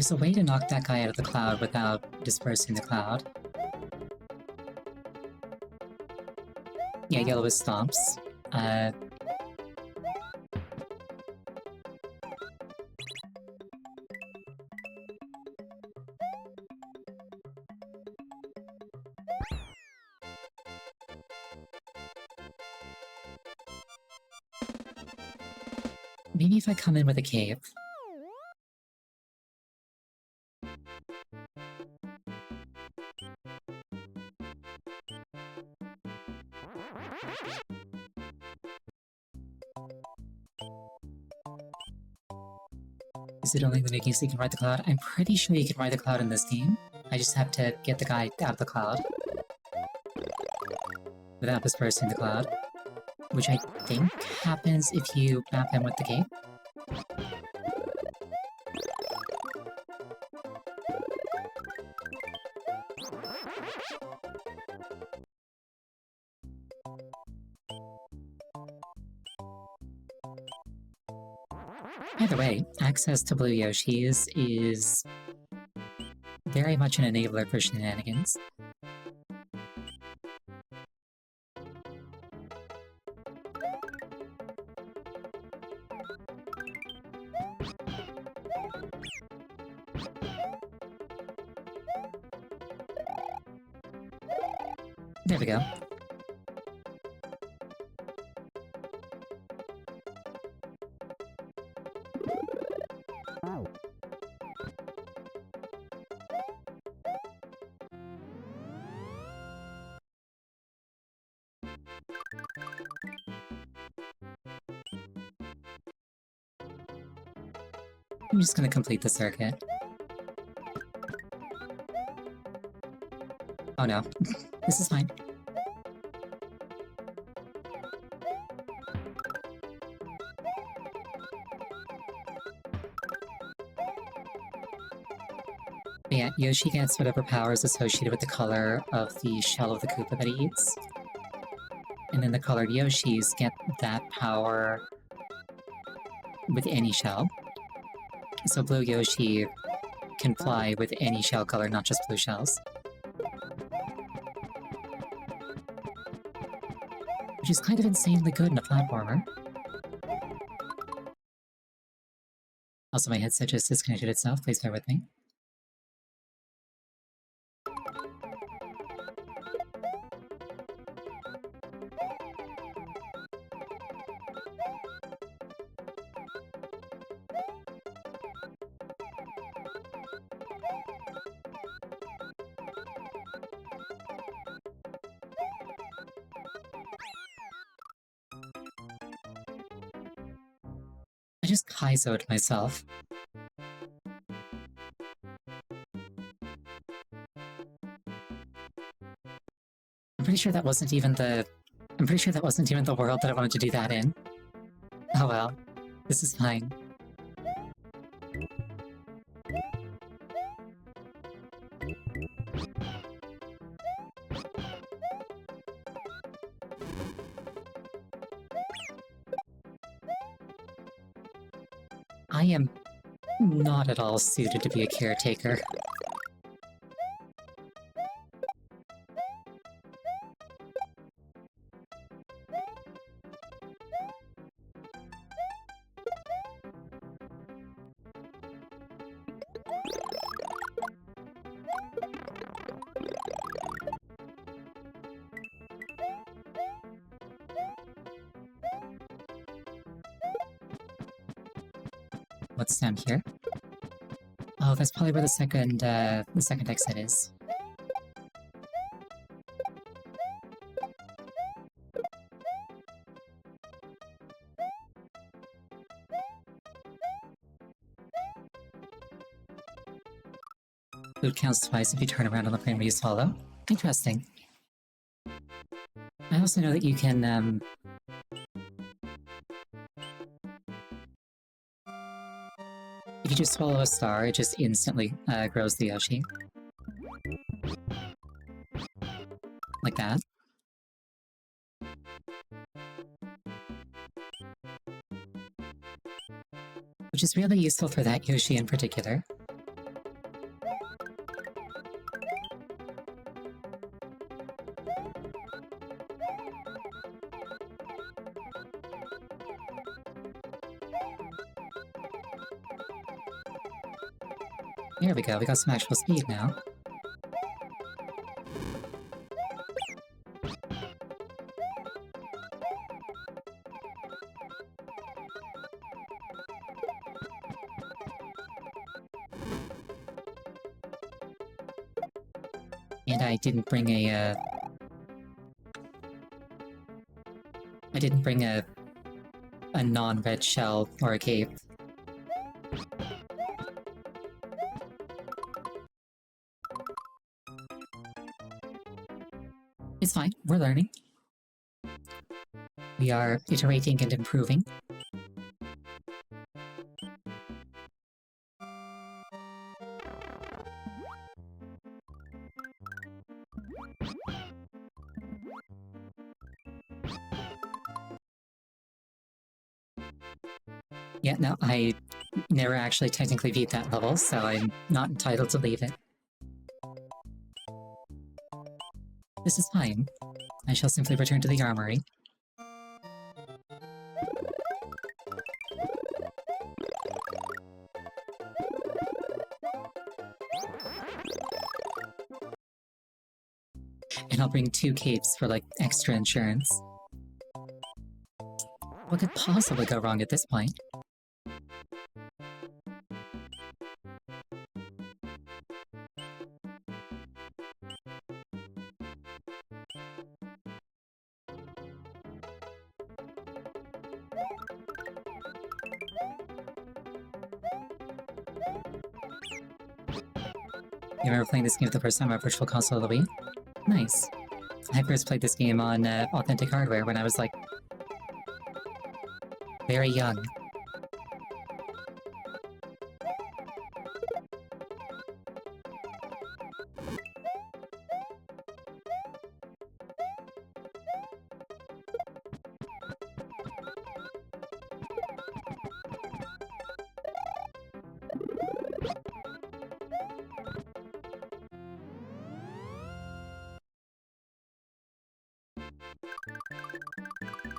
Speaker 1: There's a way to knock that guy out of the cloud without dispersing the cloud. Yeah, yellow is stomps. Maybe if I come in with a cave. Is it only limiting so you can ride the cloud? I'm pretty sure you can ride the cloud in this game. I just have to get the guy out of the cloud. Without dispersing the cloud. Which I think happens if you map him with the cape. Either way, access to blue Yoshis is very much an enabler for shenanigans. There we go. I'm just gonna complete the circuit. Oh no. This is fine. But yeah, Yoshi gets whatever power is associated with the color of the shell of the Koopa that he eats. And then the colored Yoshis get that power with any shell. So blue Yoshi can fly with any shell color, not just blue shells. Which is kind of insanely good in a platformer. Also, my headset just disconnected itself, please bear with me. I just Kaizo'd myself. I'm pretty sure that wasn't even the world that I wanted to do that in. Oh well. This is fine. I am not at all suited to be a caretaker. What's down here? Oh, that's probably where the second exit is. Loot counts twice if you turn around on the plane where you swallow. Interesting. I also know that you can, if you just swallow a star, it just instantly grows the Yoshi. Like that. Which is really useful for that Yoshi in particular. There we go, we got some actual speed now. And I didn't bring a, a non-red shell or a cape. It's fine, we're learning. We are iterating and improving. Yeah, no, I never actually technically beat that level, so I'm not entitled to leave it. This is fine. I shall simply return to the armory. And I'll bring 2 capes for, like, extra insurance. What could possibly go wrong at this point? You remember playing this game for the first time on Virtual Console of the Wii? Nice. I first played this game on Authentic Hardware when I was, like, very young.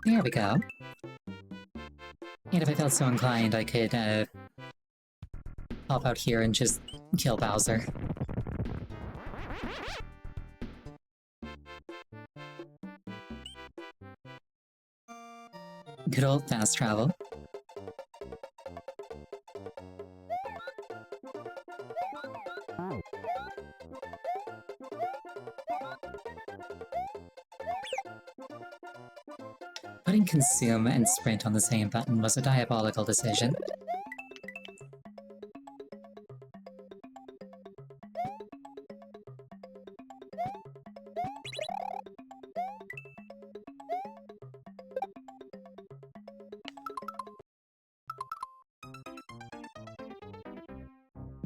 Speaker 1: There we go. And if I felt so inclined, I could, pop out here and just kill Bowser. Good old fast travel. Putting consume and sprint on the same button was a diabolical decision.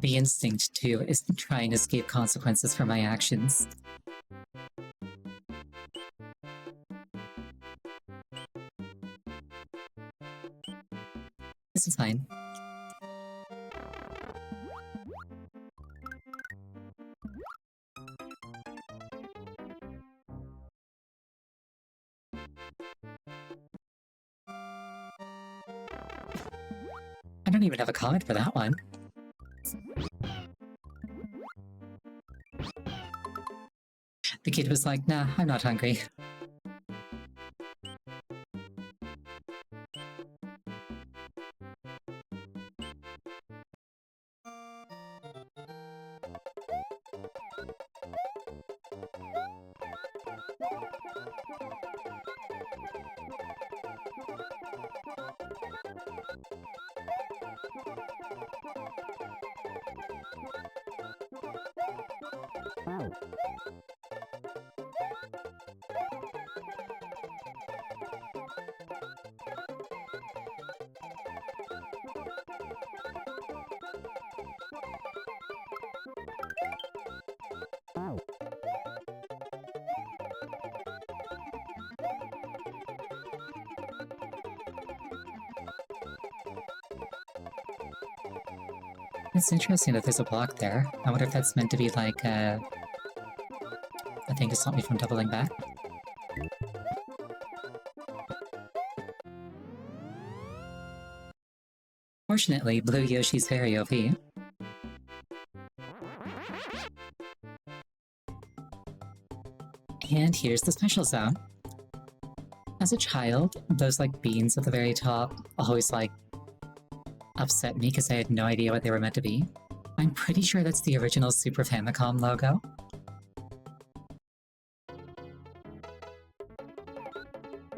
Speaker 1: The instinct, too, is to try and escape consequences for my actions. This is fine. I don't even have a comment for that one. The kid was like, nah, I'm not hungry. It's interesting that there's a block there. I wonder if that's meant to be like, a thing to stop me from doubling back. Fortunately, Blue Yoshi's very OP. And here's the special zone. As a child, those like beans at the very top always like upset me because I had no idea what they were meant to be. I'm pretty sure that's the original Super Famicom logo.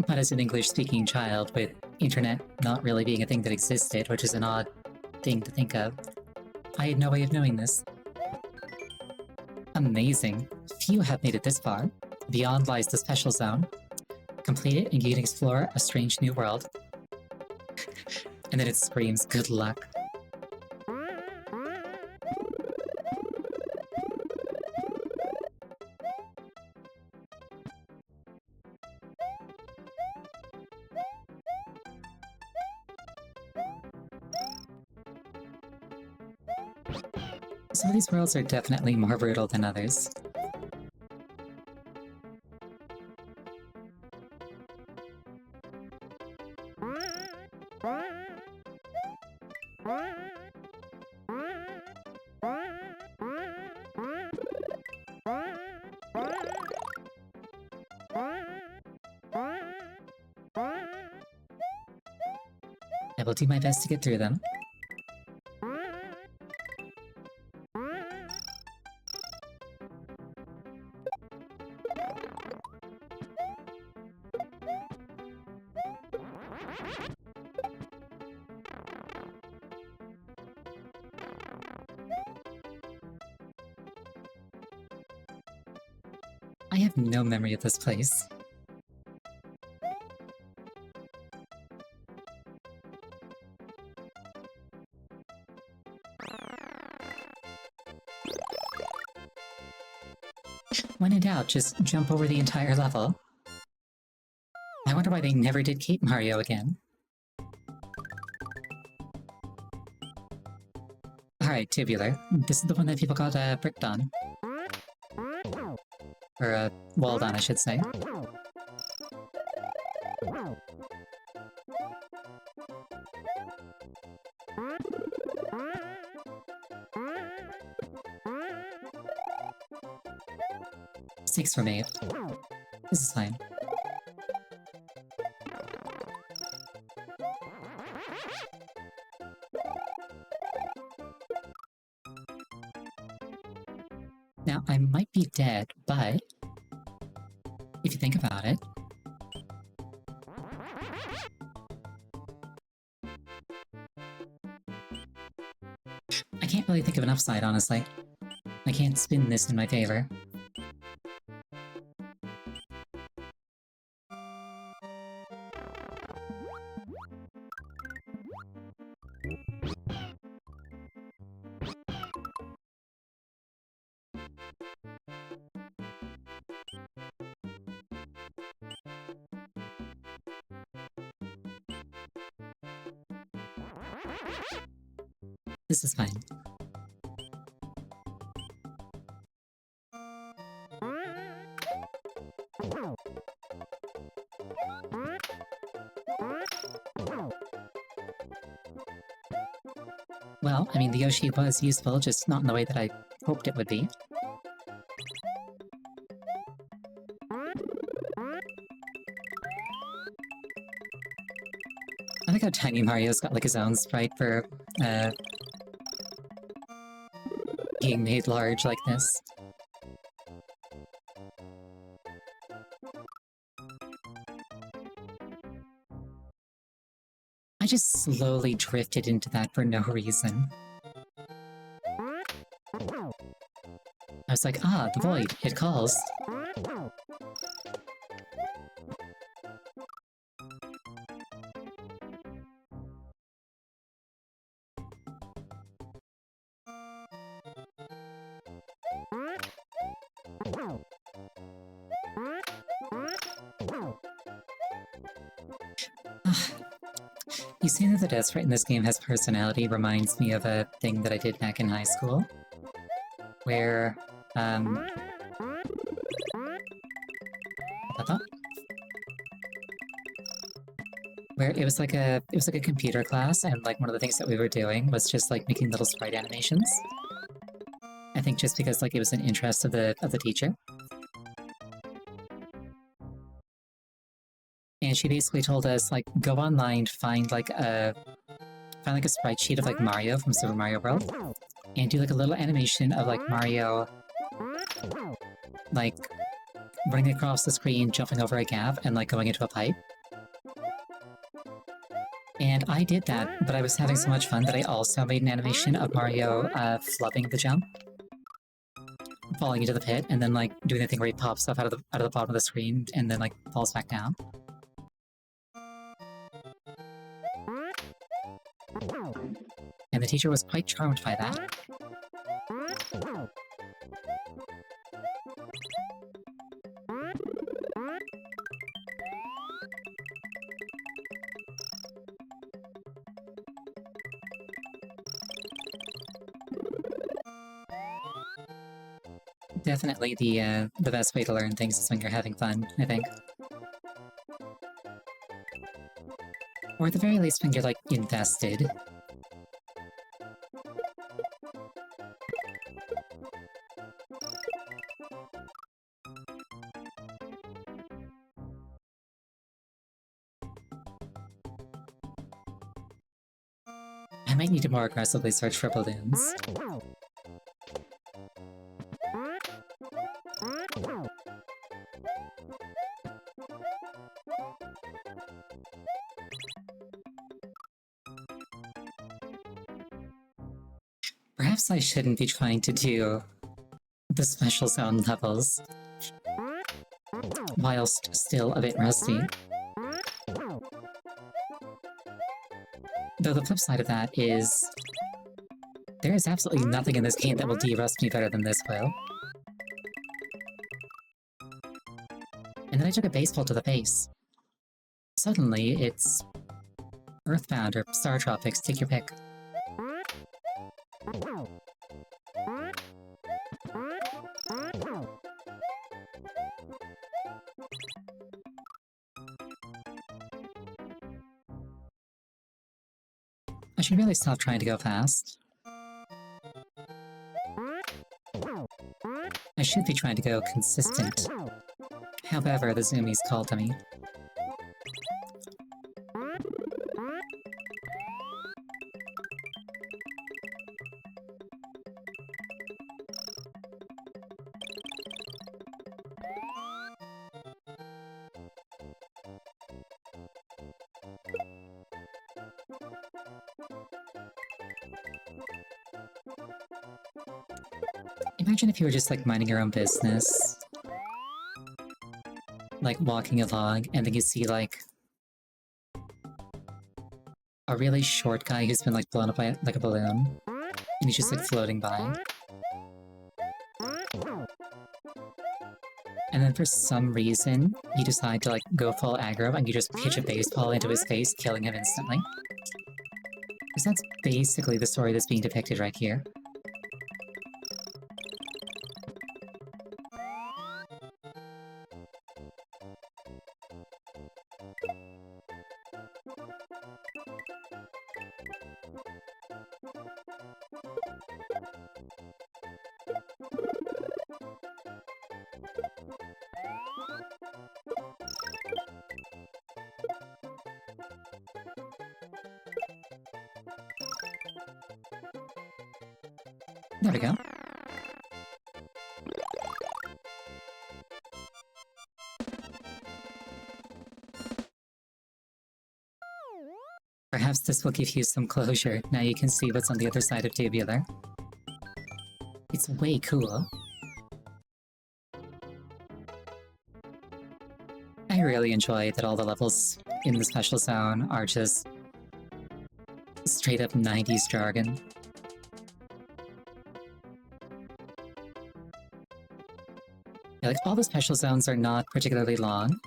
Speaker 1: But as an English-speaking child with internet not really being a thing that existed, which is an odd thing to think of, I had no way of knowing this. Amazing. Few have made it this far. Beyond lies the special zone. Complete it and you can explore a strange new world. And then it screams, good luck. Some of these worlds are definitely more brutal than others. I will do my best to get through them. I have no memory of this place. When in doubt, just jump over the entire level. I wonder why they never did Cape Mario again. Alright, Tubular. This is the one that people got bricked on. Or walled on, I should say. Mistakes were made. This is fine. Now, I might be dead, but if you think about it, I can't really think of an upside, honestly. I can't spin this in my favor. This is fine. Well, I mean, the Yoshi was useful, just not in the way that I hoped it would be. I like how Tiny Mario's got like his own sprite for being made large like this. I just slowly drifted into that for no reason. I was like, ah, the void, it calls. You saying that the death sprite in this game has personality reminds me of a thing that I did back in high school, where, where it was like a computer class, and like one of the things that we were doing was just like making little sprite animations. I think just because like it was an interest of the teacher. And she basically told us, like, go online, find like a sprite sheet of like Mario from Super Mario World, and do like a little animation of like Mario, like running across the screen, jumping over a gap, and like going into a pipe. And I did that, but I was having so much fun that I also made an animation of Mario flubbing the jump, falling into the pit, and then like doing the thing where he pops up out of the bottom of the screen and then like falls back down. And the teacher was quite charmed by that. Definitely the best way to learn things is when you're having fun, I think. Or at the very least when you're, like, invested. I might need to more aggressively search for balloons. Perhaps I shouldn't be trying to do the special zone levels whilst still a bit rusty. Though the flip side of that is there is absolutely nothing in this game that will de-rust me better than this will. And then I took a baseball to the face. Suddenly, it's Earthbound or Star Tropics, take your pick. I should really stop trying to go fast. I should be trying to go consistent. However, the zoomies called to me. Imagine if you were just like minding your own business, like walking along, and then you see like a really short guy who's been like blown up by like a balloon, and he's just like floating by. And then for some reason, you decide to like go full aggro and you just pitch a baseball into his face, killing him instantly. Because that's basically the story that's being depicted right here. There we go. Perhaps this will give you some closure. Now you can see what's on the other side of Tubular. It's way cool. I really enjoy that all the levels in the special zone are just straight up 90s jargon. Yeah, like, all the special zones are not particularly long.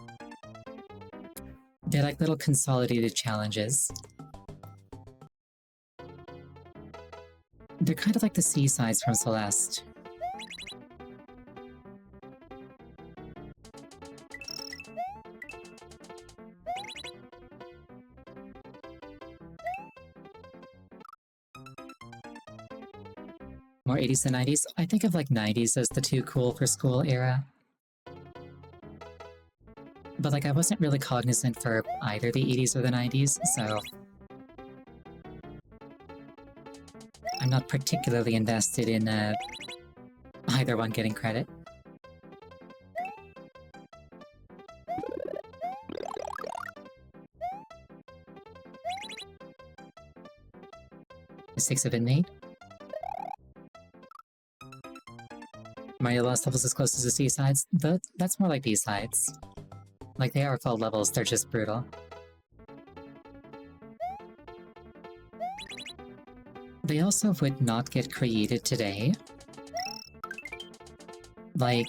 Speaker 1: They're like little consolidated challenges. They're kind of like the seasides from Celeste. More 80s than 90s? I think of like 90s as the too cool for school era. But like, I wasn't really cognizant for either the 80s or the 90s, so I'm not particularly invested in either one getting credit. Mistakes have been made. Mario Lost Levels as close as the C-sides? That's more like B-sides. Like, they are full levels, they're just brutal. They also would not get created today. Like,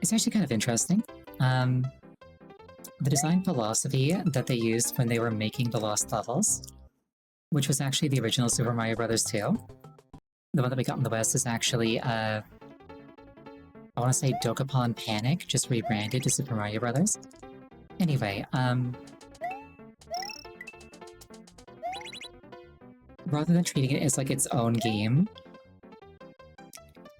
Speaker 1: it's actually kind of interesting. The design philosophy that they used when they were making the Lost Levels, which was actually the original Super Mario Bros. 2. The one that we got in the West is actually, I want to say Dokapon Panic, just rebranded to Super Mario Bros. Anyway, rather than treating it as like its own game,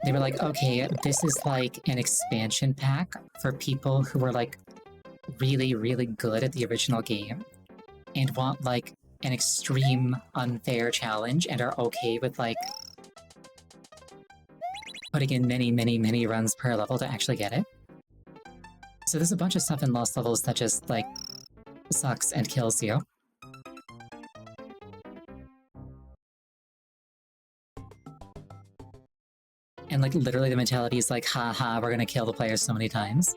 Speaker 1: they were like, okay, this is like an expansion pack for people who were like really, really good at the original game and want like an extreme unfair challenge and are okay with like putting in many, many, many runs per level to actually get it. So there's a bunch of stuff in Lost Levels that just like sucks and kills you. And like literally the mentality is like, haha, we're gonna kill the players so many times.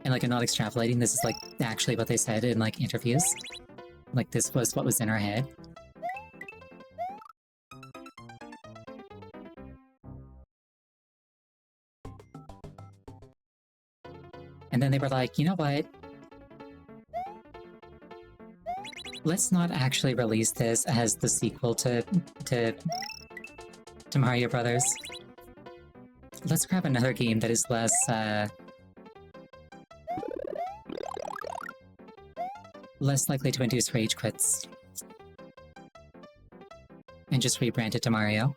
Speaker 1: And like, I'm not extrapolating, this is like actually what they said in like interviews. Like, this was what was in our head. And then they were like, you know what? Let's not actually release this as the sequel to Mario Brothers. Let's grab another game that is less, less likely to induce rage quits. And just rebrand it to Mario.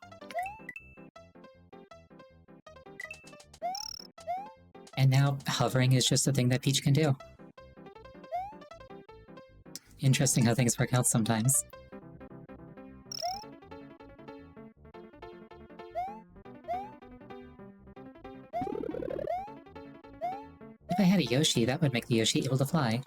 Speaker 1: And now hovering is just a thing that Peach can do. Interesting how things work out sometimes. If I had a Yoshi, that would make the Yoshi able to fly.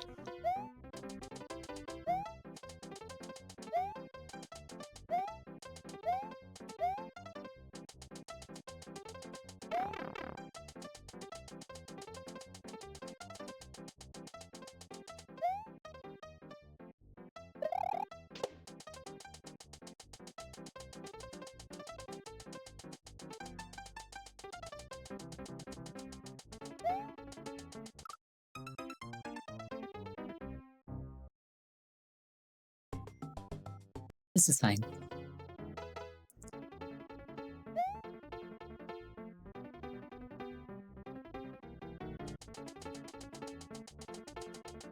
Speaker 1: This is fine.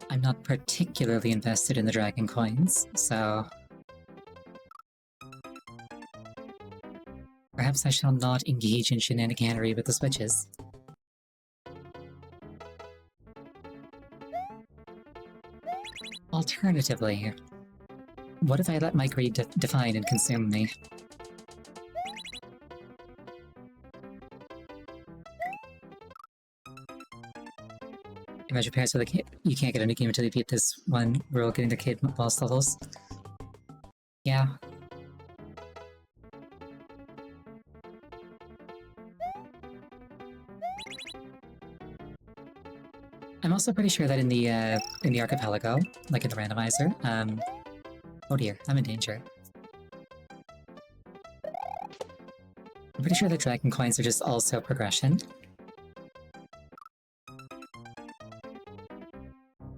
Speaker 1: I'm not particularly invested in the Dragon Coins, so... perhaps I shall not engage in shenaniganery with the switches. Alternatively, what if I let my greed define and consume me? Imagine parents with a kid. You can't get a new game until you beat this one. We're all getting the kid boss levels. Yeah. I'm also pretty sure that in the archipelago, like in the randomizer, oh dear, I'm in danger. I'm pretty sure the Dragon Coins are just also progression.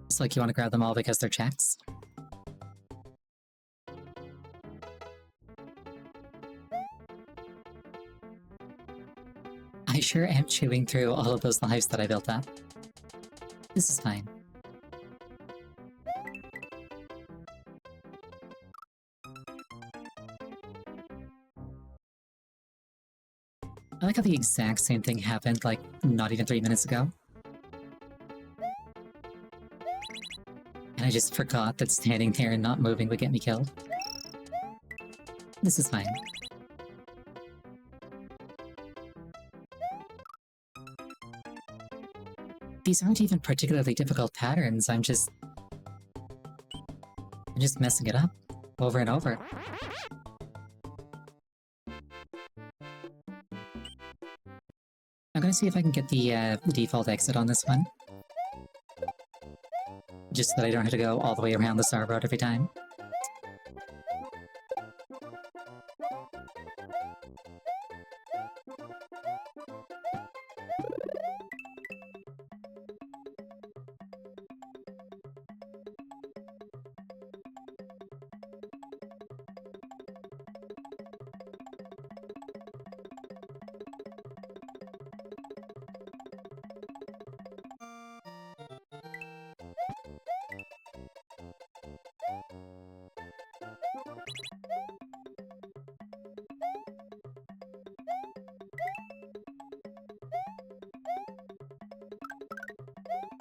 Speaker 1: It's like you want to grab them all because they're checks. I sure am chewing through all of those lives that I built up. This is fine. I like how the exact same thing happened, like, not even 3 minutes ago. And I just forgot that standing there and not moving would get me killed. This is fine. These aren't even particularly difficult patterns, I'm just messing it up over and over. I'm gonna see if I can get the default exit on this one. Just so that I don't have to go all the way around the Star Road every time.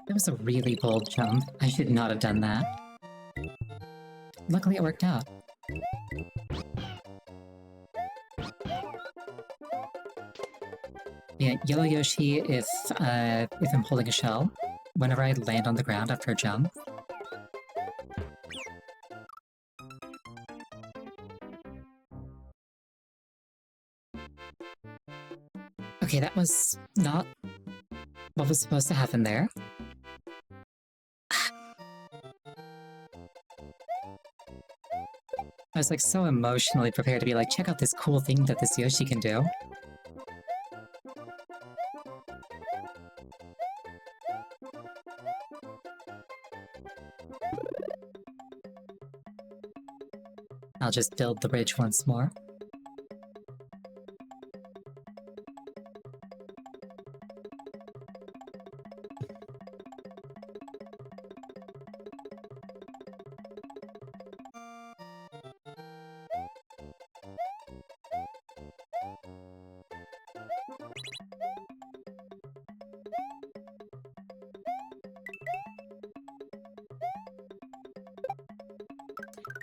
Speaker 1: That was a really bold jump. I should not have done that. Luckily it worked out. Yeah, Yellow Yoshi, if I'm holding a shell, whenever I land on the ground after a jump, okay, that was not what was supposed to happen there. I was like so emotionally prepared to be like, check out this cool thing that this Yoshi can do. I'll just build the bridge once more.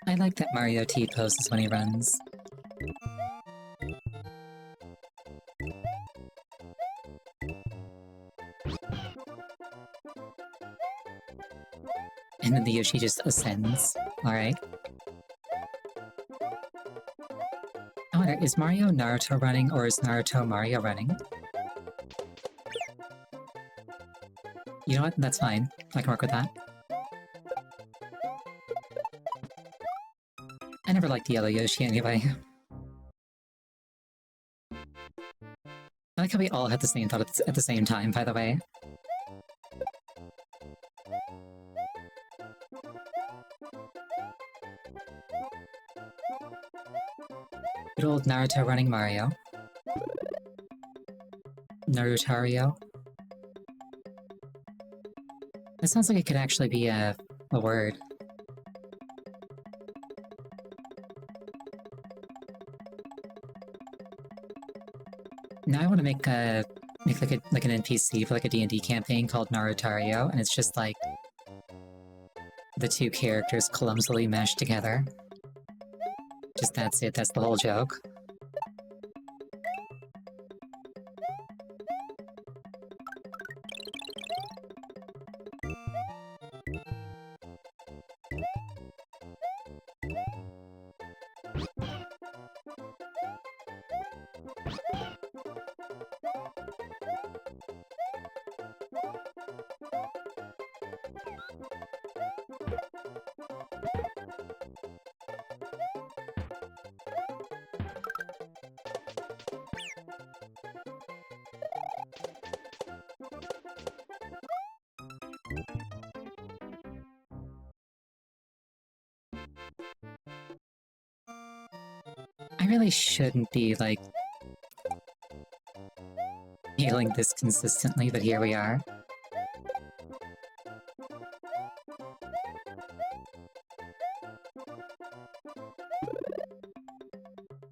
Speaker 1: I like that Mario T-poses when he runs. And then the Yoshi just ascends. Alright. I wonder, is Mario Naruto running, or is Naruto Mario running? You know what? That's fine. I can work with that. I never liked the Yellow Yoshi anyway. I like how we all had the same thought at the same time, by the way. Good old Naruto running Mario. Narutario. That sounds like it could actually be a word. Now I want to make an NPC for like a D&D campaign called Narutario, and it's just like the two characters clumsily meshed together. Just that's it, that's the whole joke. I really shouldn't be, like, feeling this consistently, but here we are.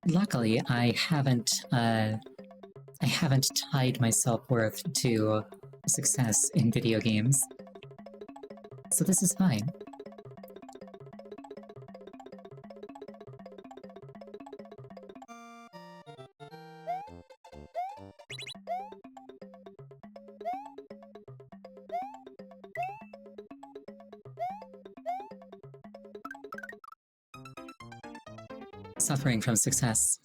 Speaker 1: Luckily, I haven't I haven't tied my self-worth to success in video games. So this is fine. Suffering from success.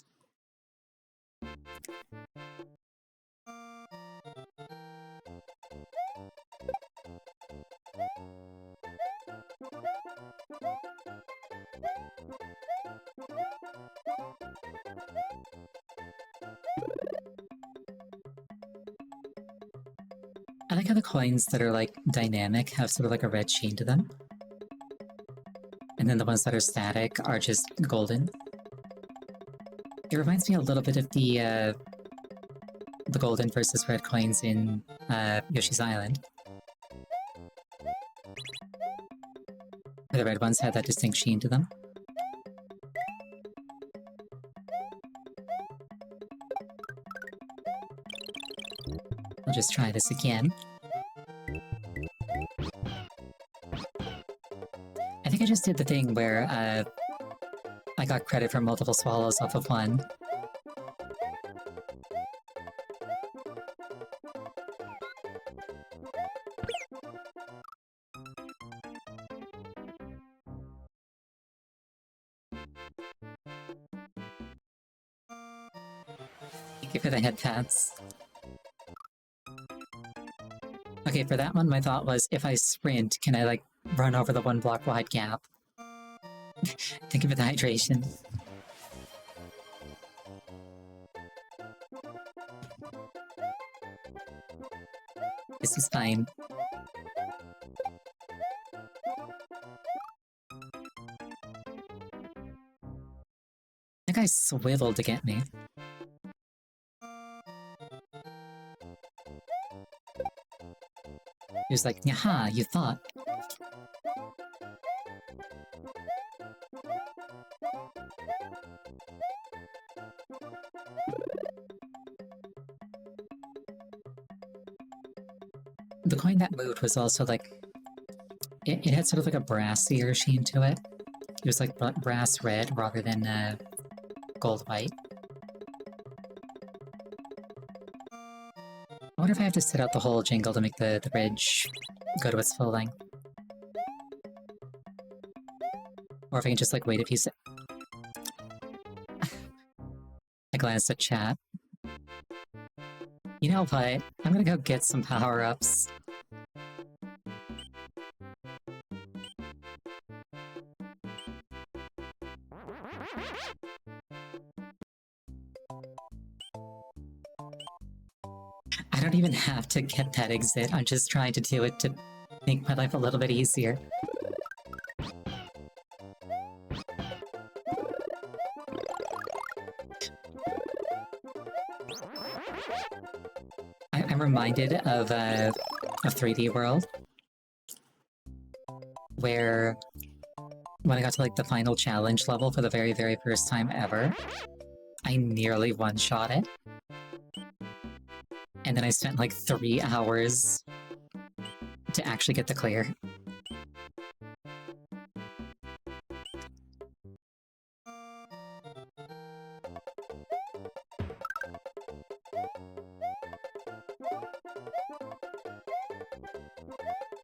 Speaker 1: I like how the coins that are like dynamic have sort of like a red sheen to them. And then the ones that are static are just golden. It reminds me a little bit of the golden versus red coins in Yoshi's Island. Where the red ones had that distinct sheen to them. I'll just try this again. I think I just did the thing where I got credit for multiple swallows off of one. Thank you for the head pats. Okay, for that one, my thought was, if I sprint, can I, like, run over the one block wide gap? Think of it, the hydration. This is fine. That guy swiveled to get me. He was like, "Yaha, you thought." The coin that moved was also like... It had sort of like a brassier sheen to it. It was like brass red rather than gold white. I wonder if I have to sit out the whole jingle to make the ridge go to its full length. Or if I can just like wait a few sec- I glanced at chat. You know what? I'm gonna go get some power-ups. I don't even have to get that exit, I'm just trying to do it to make my life a little bit easier. I'm reminded of 3D World, where when I got to like the final challenge level for the very, very first time ever, I nearly one-shot it. And then I spent like 3 hours to actually get the clear.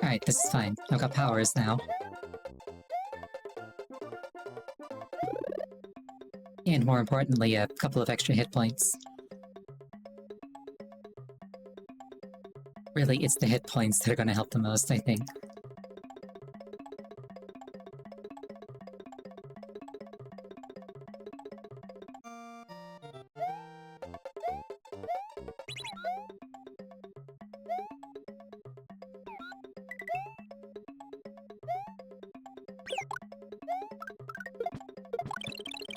Speaker 1: Alright, this is fine. I've got powers now. And more importantly, a couple of extra hit points. Really, it's the hit points that are gonna help the most, I think.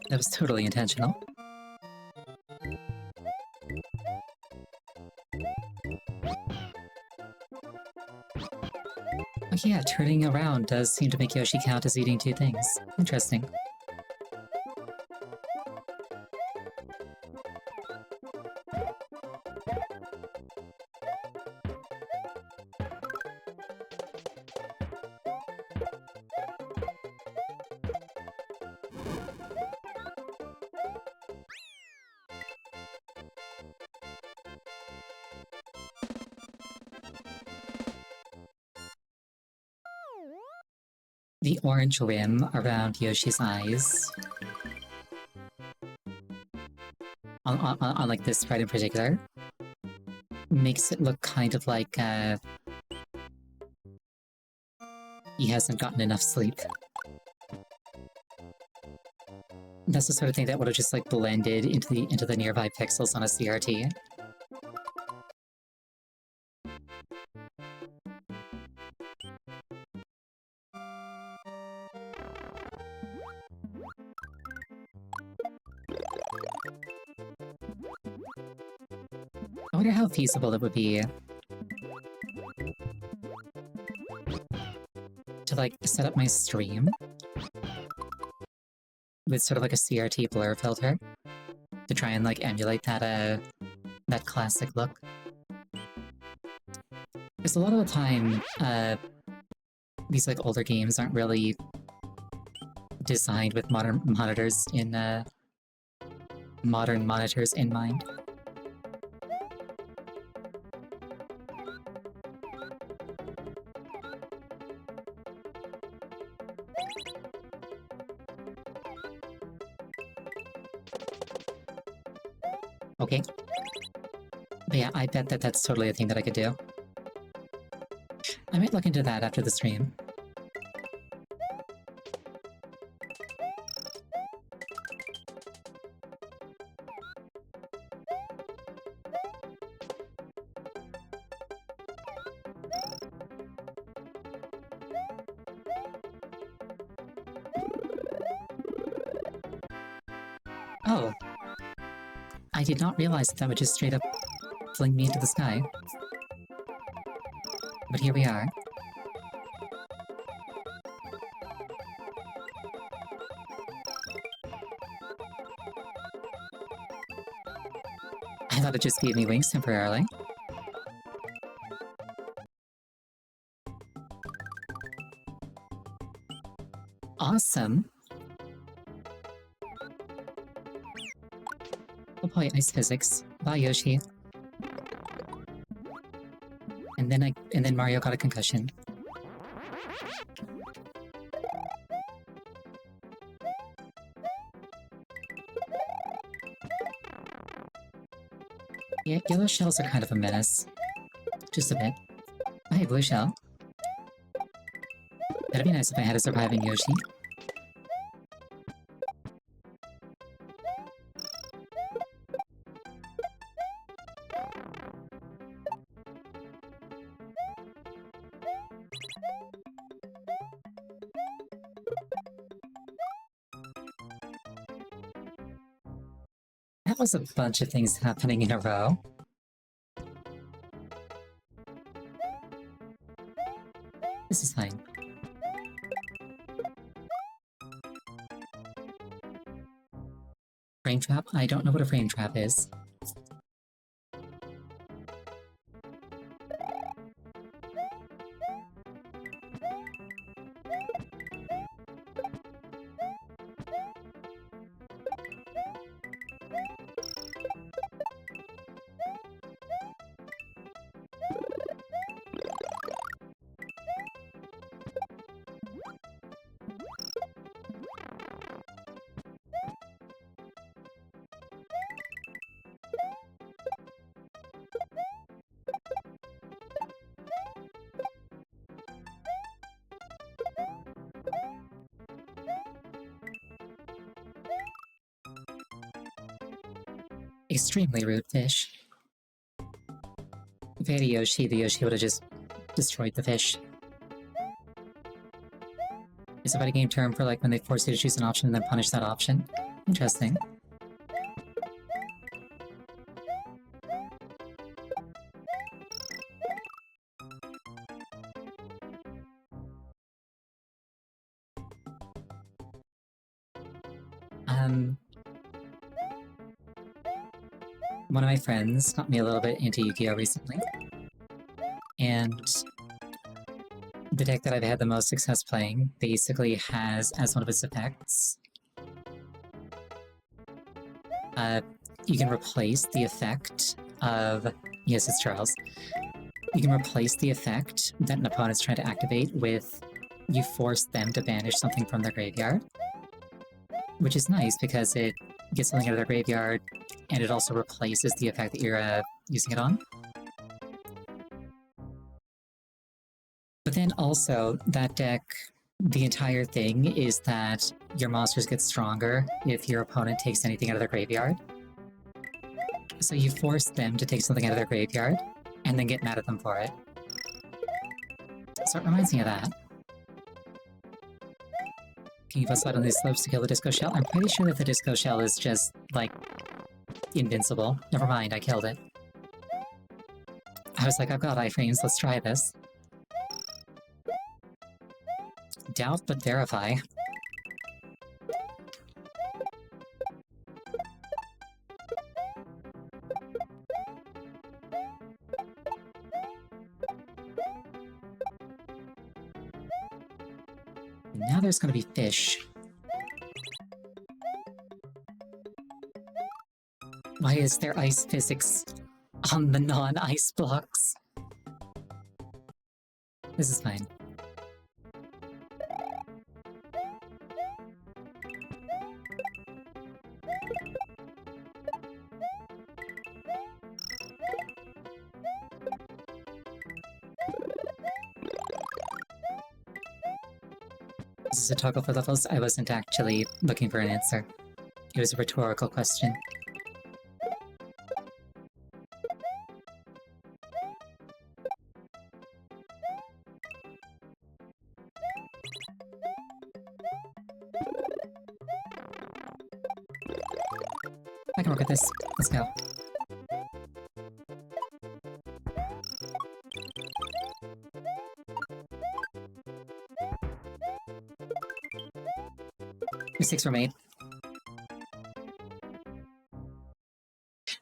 Speaker 1: That was totally intentional. Oh yeah, turning around does seem to make Yoshi count as eating 2 things. Interesting. the orange rim around Yoshi's eyes, on like this sprite in particular, makes it look kind of like he hasn't gotten enough sleep. That's the sort of thing that would have just like blended into the nearby pixels on a CRT. I wonder how feasible it would be to like set up my stream with sort of like a CRT blur filter to try and like emulate that that classic look. Because a lot of the time, these like older games aren't really designed with modern monitors in mind. Okay. But yeah, I bet that that's totally a thing that I could do. I might look into that after the stream. Oh. I did not realize that would just straight up fling me into the sky. But here we are. I thought it just gave me wings temporarily. Awesome! Oh boy, ice physics. Bye, Yoshi. And then Mario got a concussion. Yeah, yellow shells are kind of a menace. Just a bit. Oh, hey, blue shell. That'd be nice if I had a surviving Yoshi. That was a bunch of things happening in a row. This is fine. Frame trap? I don't know what a frame trap is. Extremely rude fish. If I had a Yoshi, the Yoshi would have just destroyed the fish. Is a fighting game term for like when they force you to choose an option and then punish that option? Interesting. One of my friends got me a little bit into Yu-Gi-Oh! Recently. And the deck that I've had the most success playing basically has, as one of its effects, you can replace the effect of... Yes, it's Charles. You can replace the effect that an opponent's trying to activate with you force them to banish something from their graveyard. Which is nice because it gets something out of their graveyard, and it also replaces the effect that you're using it on. But then also, that deck, the entire thing is that your monsters get stronger if your opponent takes anything out of their graveyard. So you force them to take something out of their graveyard, and then get mad at them for it. So it reminds me of that. Can you bust out on these slopes to kill the Disco Shell? I'm pretty sure that the Disco Shell is just, like, invincible. Never mind, I killed it. I was like, I've got iframes, let's try this. Doubt but verify. Now there's gonna be fish. Why is there ice physics on the non-ice blocks? This is fine. This is a toggle for levels. I wasn't actually looking for an answer. It was a rhetorical question. I can work with this. Let's go. Mistakes were made.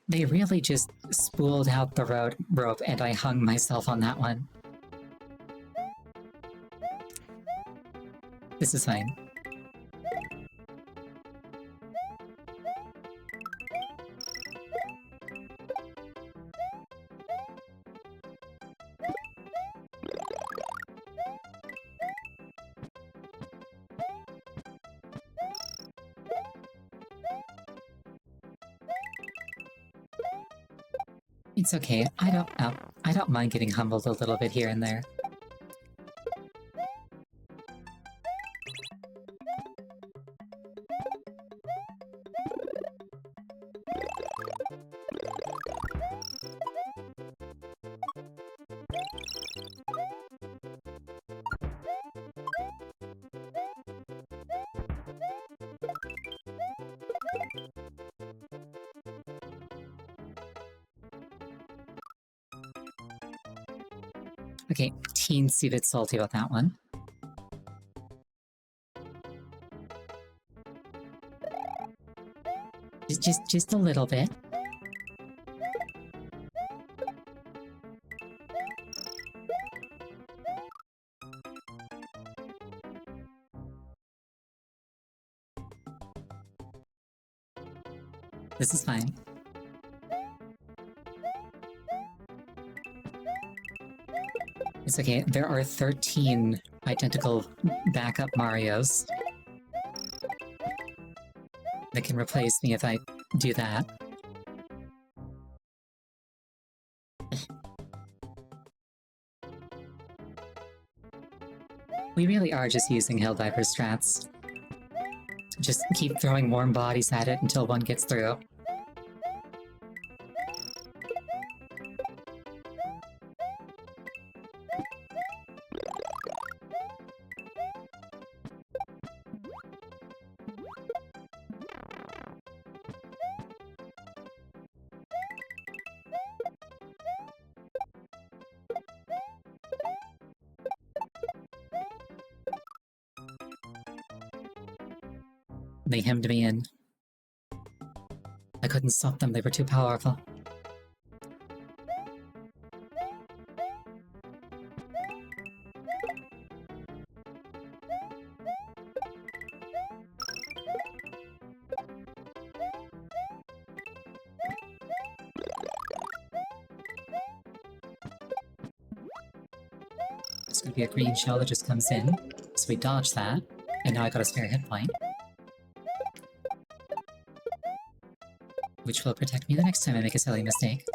Speaker 1: They really just spooled out the rope and I hung myself on that one. This is fine. It's okay. I don't mind getting humbled a little bit here and there. Okay, teensy bit salty about that one. Just a little bit. This is fine. It's okay, there are 13 identical backup Marios that can replace me if I do that. We really are just using Helldiver strats. Just keep throwing warm bodies at it until one gets through. They hemmed me in. I couldn't stop them, they were too powerful. There's gonna be a green shell that just comes in. It's we dodge that, and now I got a spare hit point. Which will protect me the next time I make a silly mistake.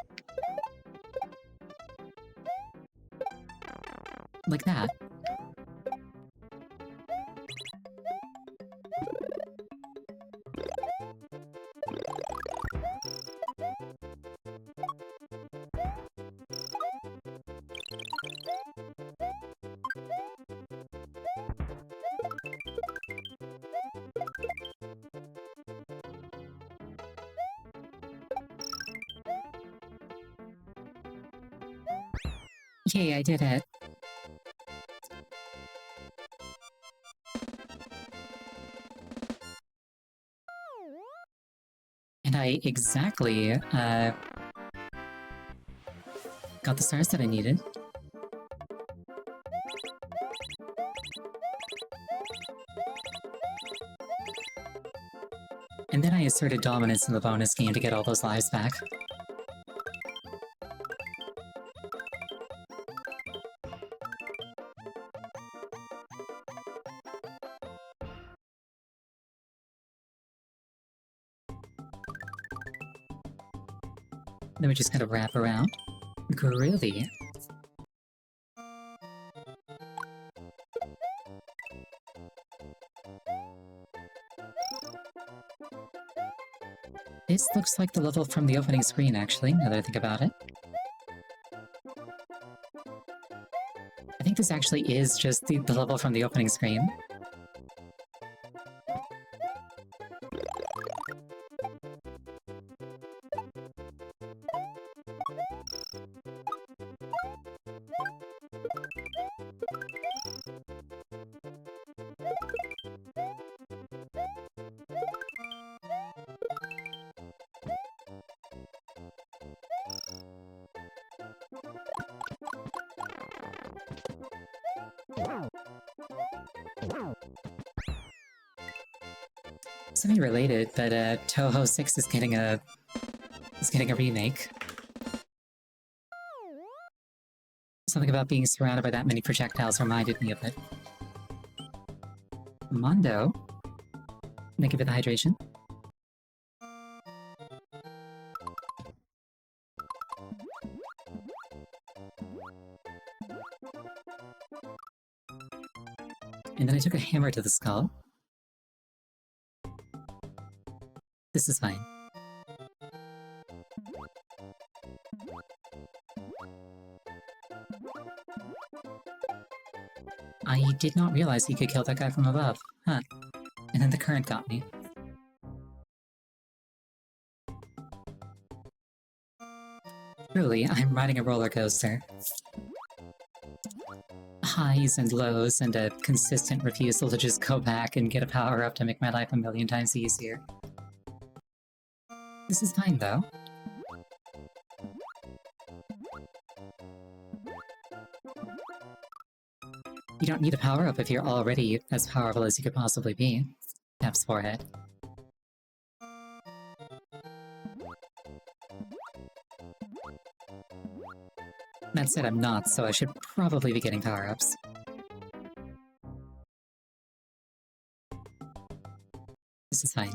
Speaker 1: Like that. Yay, I did it. And I exactly, got the stars that I needed. And then I asserted dominance in the bonus game to get all those lives back. Then we just gotta wrap around. Groovy. This looks like the level from the opening screen, actually, now that I think about it. I think this actually is just the level from the opening screen. Something related, but Touhou 6 is getting a remake. Something about being surrounded by that many projectiles reminded me of it. Mondo. Thank you for the hydration. And then I took a hammer to the skull. This is fine. I did not realize he could kill that guy from above. Huh. And then the current got me. Truly, I'm riding a roller coaster. Highs and lows and a consistent refusal to just go back and get a power-up to make my life a million times easier. This is fine, though. You don't need a power-up if you're already as powerful as you could possibly be. Taps forehead. That said, I'm not, so I should probably be getting power-ups. This is fine.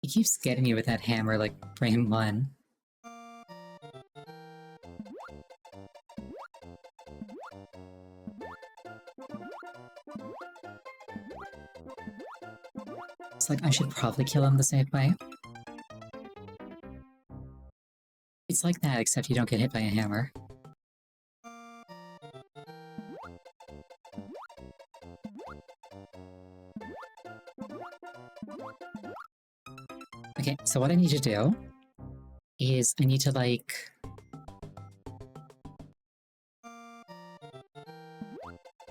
Speaker 1: He keeps getting me with that hammer like frame 1. It's like I should probably kill him the safe way. It's like that, except you don't get hit by a hammer. Okay, so what I need to do is I need to, like...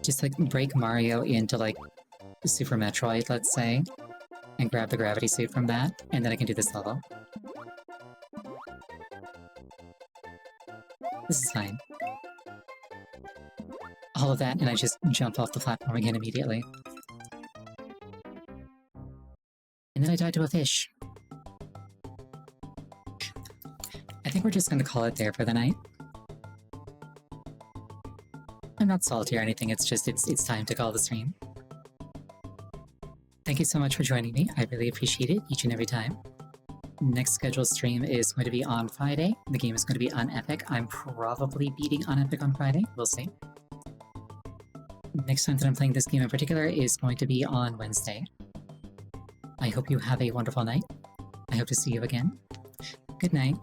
Speaker 1: just, like, break Mario into, like, Super Metroid, let's say, and grab the gravity suit from that, and then I can do this level. This is fine. All of that, and I just jump off the platform again immediately. And then I died to a fish. we're just gonna call it there for the night. I'm not salty or anything, it's just it's time to call the stream. Thank you so much for joining me. I really appreciate it each and every time. Next scheduled stream is going to be on Friday. The game is going to be on Epic. I'm probably beating on Epic on Friday. We'll see. Next time that I'm playing this game in particular is going to be on Wednesday. I hope you have a wonderful night. I hope to see you again. Good night.